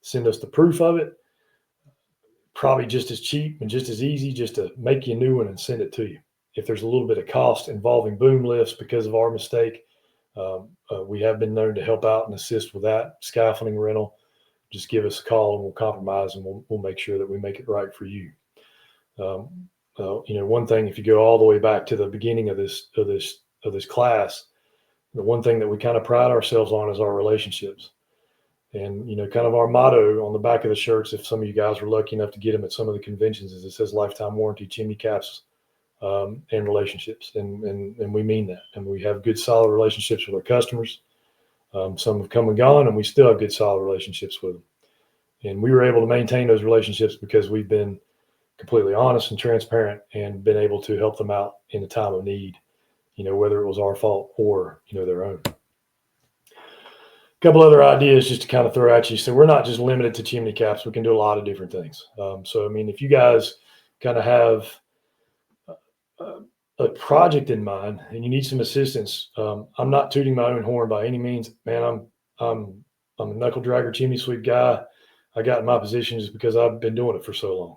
send us the proof of it. Probably just as cheap and just as easy just to make you a new one and send it to you. If there's a little bit of cost involving boom lifts because of our mistake, we have been known to help out and assist with that. Scaffolding rental, just give us a call and we'll compromise, and we'll make sure that we make it right for you. One thing, if you go all the way back to the beginning of this class, the one thing that we kind of pride ourselves on is our relationships. And, kind of our motto on the back of the shirts, if some of you guys were lucky enough to get them at some of the conventions, is it says lifetime warranty, chimney caps, and relationships. And we mean that. And we have good, solid relationships with our customers. Some have come and gone, and we still have good, solid relationships with them. And we were able to maintain those relationships because we've been completely honest and transparent and been able to help them out in a time of need, whether it was our fault or, their own. A couple other ideas just to kind of throw at you. So we're not just limited to chimney caps. We can do a lot of different things. If you guys kind of have a project in mind and you need some assistance, I'm not tooting my own horn by any means, man. I'm a knuckle dragger chimney sweep guy. I got in my position just because I've been doing it for so long,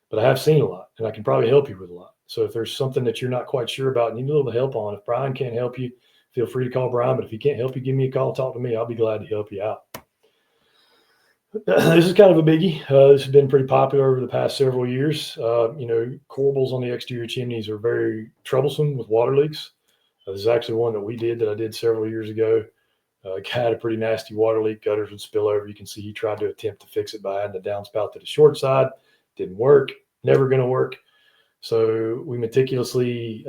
but I have seen a lot, and I can probably help you with a lot. So if there's something that you're not quite sure about and you need a little help on, if Brian can't help you, feel free to call Brian. But if he can't help you, give me a call, talk to me. I'll be glad to help you out. This is kind of a biggie. This has been pretty popular over the past several years. Corbels on the exterior chimneys are very troublesome with water leaks. This is actually one that I did several years ago. A guy had a pretty nasty water leak. Gutters would spill over. You can see he tried to attempt to fix it by adding a downspout to the short side. Didn't work. Never going to work. So we meticulously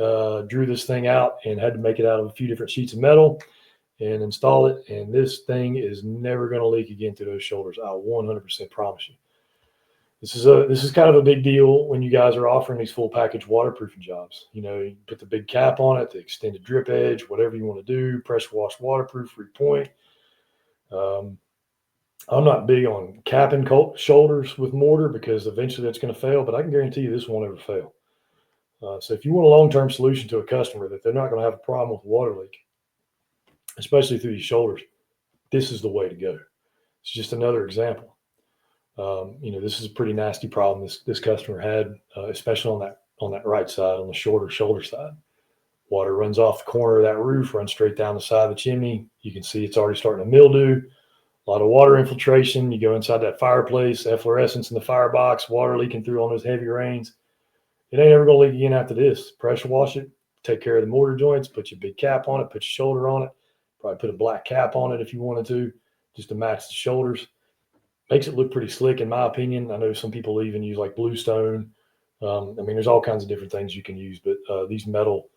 drew this thing out and had to make it out of a few different sheets of metal and install it. And this thing is never going to leak again through those shoulders. I 100% promise you. This is kind of a big deal when you guys are offering these full package waterproofing jobs. You put the big cap on it, the extended drip edge, whatever you want to do, pressure wash waterproof, repoint. I'm not big on capping shoulders with mortar because eventually that's going to fail, but I can guarantee you this won't ever fail. So if you want a long-term solution to a customer that they're not going to have a problem with water leak, especially through these shoulders, this is the way to go. It's just another example. This is a pretty nasty problem this customer had, especially on that right side, on the shorter shoulder side. Water runs off the corner of that roof, runs straight down the side of the chimney. You can see it's already starting to mildew. A lot of water infiltration. You go inside that fireplace, efflorescence in the firebox, water leaking through on those heavy rains. It ain't ever going to leak again after this. Pressure wash it, take care of the mortar joints, put your big cap on it, put your shoulder on it, probably put a black cap on it if you wanted to, just to match the shoulders. Makes it look pretty slick, in my opinion. I know some people even use like bluestone. There's all kinds of different things you can use, but these metal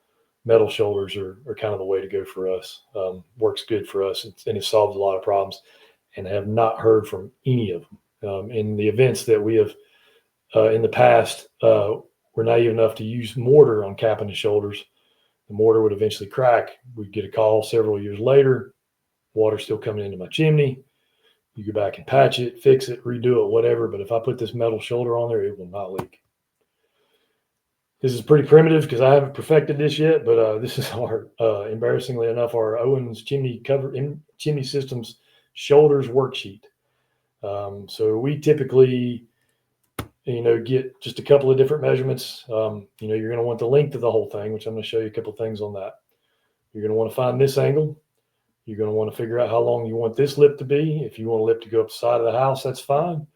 shoulders are kind of the way to go for us. Works good for us, and it solves a lot of problems. And I have not heard from any of them. In the events that we have in the past, we're naive enough to use mortar on capping the shoulders. The mortar would eventually crack. We'd get a call several years later, water still coming into my chimney. You go back and patch it, fix it, redo it, whatever. But if I put this metal shoulder on there, it will not leak. This is pretty primitive because I haven't perfected this yet, but this is embarrassingly enough, our Owens chimney systems shoulders worksheet. So we typically, get just a couple of different measurements. You're going to want the length of the whole thing, which I'm going to show you a couple of things on that. You're going to want to find this angle. You're going to want to figure out how long you want this lip to be. If you want a lip to go up the side of the house, that's fine.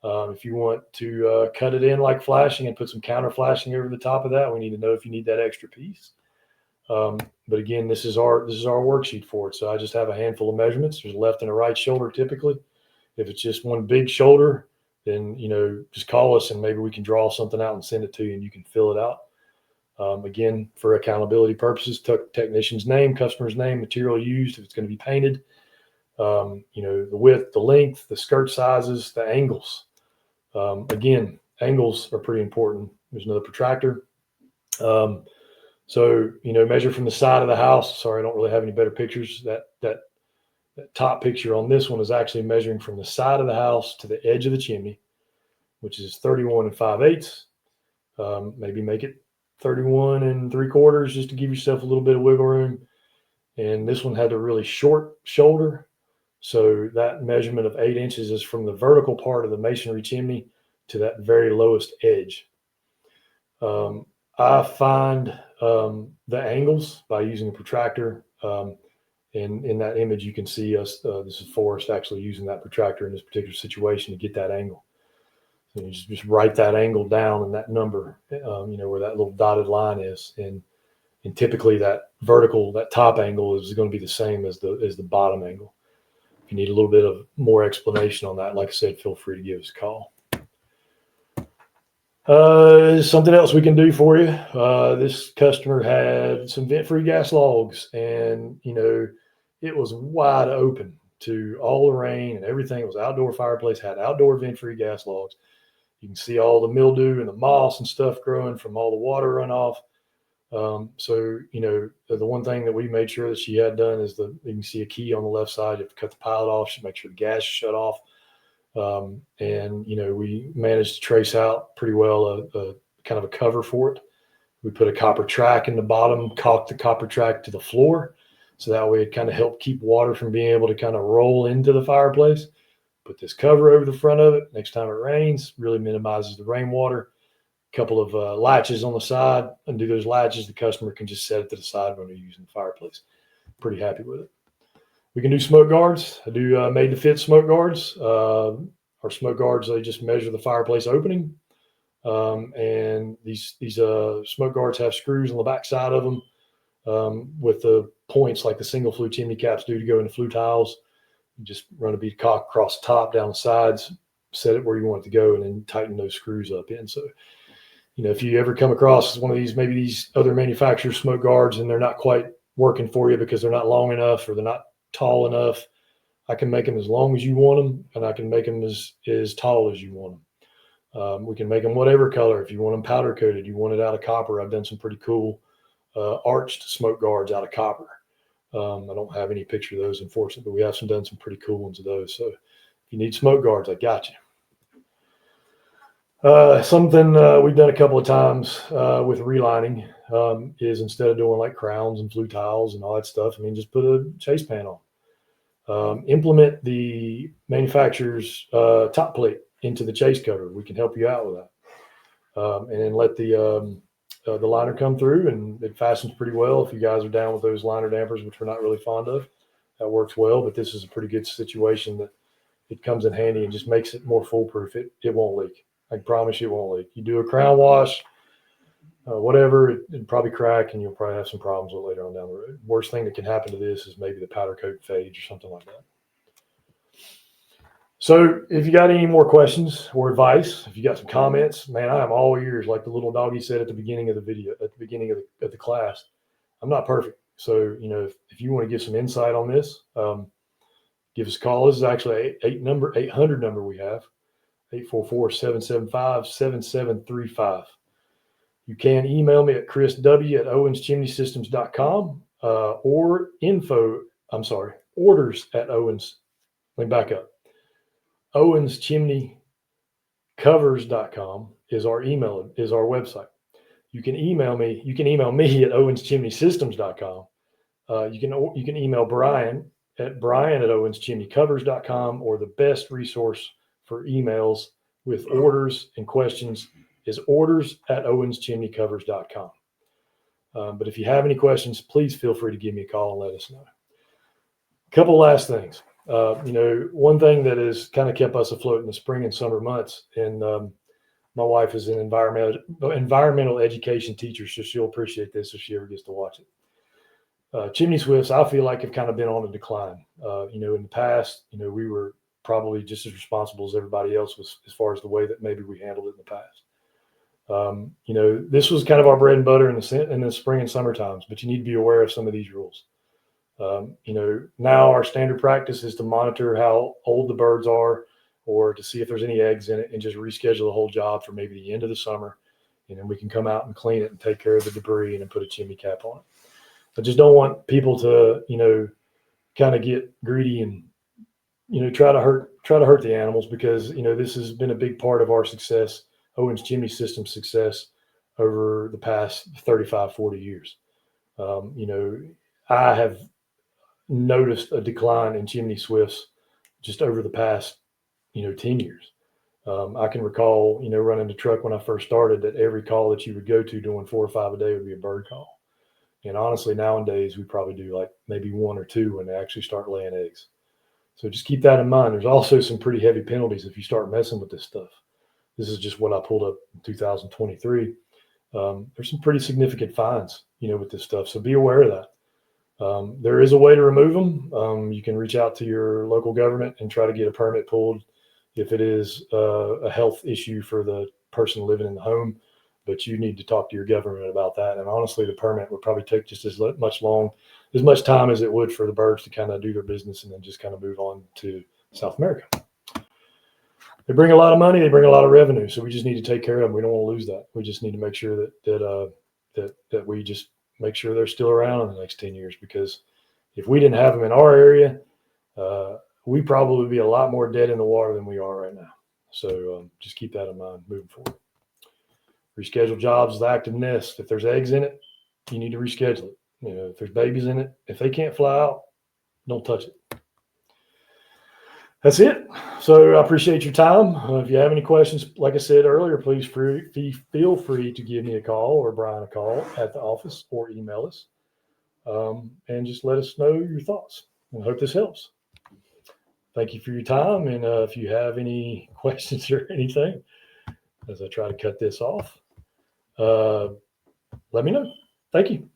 If you want to cut it in like flashing and put some counter flashing over the top of that, we need to know if you need that extra piece. But again, this is our worksheet for it. So I just have a handful of measurements. There's a left and a right shoulder typically. If it's just one big shoulder, then just call us and maybe we can draw something out and send it to you and you can fill it out. Again, for accountability purposes, technician's name, customer's name, material used, if it's going to be painted, the width, the length, the skirt sizes, the angles. Again, angles are pretty important. There's another protractor. So, measure from the side of the house. Sorry, I don't really have any better pictures. That top picture on this one is actually measuring from the side of the house to the edge of the chimney, which is 31 5/8. Maybe make it 31 3/4 just to give yourself a little bit of wiggle room. And this one had a really short shoulder. So that measurement of 8 inches is from the vertical part of the masonry chimney to that very lowest edge. I find the angles by using a protractor. And in that image, you can see us. This is Forrest actually using that protractor in this particular situation to get that angle. So you just write that angle down and that number, where that little dotted line is. And typically that top angle is going to be the same as the bottom angle. If you need a little bit of more explanation on that, like I said, feel free to give us a call. Something else we can do for you. This customer had some vent-free gas logs and, it was wide open to all the rain and everything. It was outdoor fireplace, had outdoor vent-free gas logs. You can see all the mildew and the moss and stuff growing from all the water runoff. So, the one thing that we made sure that she had done is you can see a key on the left side. You have to cut the pilot off. She make sure the gas is shut off. And we managed to trace out pretty well a kind of a cover for it. We put a copper track in the bottom, caulked the copper track to the floor. So that way it kind of helped keep water from being able to kind of roll into the fireplace. Put this cover over the front of it. Next time it rains, really minimizes the rainwater. A couple of latches on the side. Undo those latches. The customer can just set it to the side when they're using the fireplace. Pretty happy with it. We can do smoke guards. I do made to fit smoke guards. Our smoke guards, they just measure the fireplace opening. And these smoke guards have screws on the back side of them with the points like the single flue chimney caps do to go into flue tiles. You just run a bead of caulk across the top, down the sides, set it where you want it to go, and then tighten those screws up in. So if you ever come across one of these, maybe these other manufacturers smoke guards and they're not quite working for you because they're not long enough or they're not tall enough, I can make them as long as you want them, and I can make them as tall as you want them. We can make them whatever color. If you want them powder coated, you want it out of copper. I've done some pretty cool arched smoke guards out of copper. I don't have any picture of those, unfortunately, but we have done some pretty cool ones of those. So if you need smoke guards, I got you. Something we've done a couple of times with relining is instead of doing like crowns and flue tiles and all that stuff, just put a chase pan on. Implement the manufacturer's top plate into the chase cover. We can help you out with that. And then let the liner come through, and it fastens pretty well. If you guys are down with those liner dampers, which we're not really fond of, that works well. But this is a pretty good situation that it comes in handy and just makes it more foolproof. It won't leak. I can promise you it won't leak. You do a crown wash, whatever, it'd probably crack, and you'll probably have some problems with it later on down the road. Worst thing that can happen to this is maybe the powder coat fades or something like that. So if you got any more questions or advice, if you got some comments, man, I am all ears. Like the little doggy said at the beginning of the video, at the beginning of the class, I'm not perfect. So, if you want to give some insight on this, give us a call. This is actually 800 number we have. 844-775-7735. You can email me at chrisw@owenschimneysystems.com or orders at Owens. Let me back up. owenschimneycovers.com is our website. You can email me at owenschimneysystems.com. You can email Brian at owenschimneycovers.com, or the best resource for emails with orders and questions is orders at owenschimneycovers.com. But if you have any questions, please feel free to give me a call and let us know. A couple last things. One thing that has kind of kept us afloat in the spring and summer months, and my wife is an environmental education teacher, so she'll appreciate this if she ever gets to watch it. Chimney swifts, I feel like, have kind of been on a decline. In the past, we were probably just as responsible as everybody else was, as far as the way that maybe we handled it in the past. This was kind of our bread and butter in the spring and summer times, but you need to be aware of some of these rules. Now our standard practice is to monitor how old the birds are, or to see if there's any eggs in it, and just reschedule the whole job for maybe the end of the summer. And then we can come out and clean it and take care of the debris and then put a chimney cap on it. I just don't want people to, kind of get greedy and, try to hurt the animals, because, this has been a big part of our success, Owens Chimney System success, over the past 35, 40 years. I have noticed a decline in chimney swifts just over the past, 10 years. I can recall, running the truck when I first started, that every call that you would go to doing 4 or 5 a day would be a bird call. And honestly, nowadays, we probably do like maybe 1 or 2 when they actually start laying eggs. So just keep that in mind. There's also some pretty heavy penalties if you start messing with this stuff. This is just what I pulled up in 2023. There's some pretty significant fines, with this stuff. So be aware of that. There is a way to remove them. You can reach out to your local government and try to get a permit pulled if it is a health issue for the person living in the home. But you need to talk to your government about that. And honestly, the permit would probably take just as much time as it would for the birds to kind of do their business and then just kind of move on to South America. They bring a lot of money. They bring a lot of revenue. So we just need to take care of them. We don't want to lose that. We just need to make sure that we just make sure they're still around in the next 10 years, because if we didn't have them in our area, we probably would be a lot more dead in the water than we are right now. So just keep that in mind moving forward. Reschedule jobs with active nests. If there's eggs in it, you need to reschedule it. If there's babies in it, if they can't fly out, don't touch it. That's it. So I appreciate your time. If you have any questions, like I said earlier, please feel free to give me a call or Brian a call at the office, or email us, and just let us know your thoughts. I hope this helps. Thank you for your time. And if you have any questions or anything, as I try to cut this off, let me know. Thank you.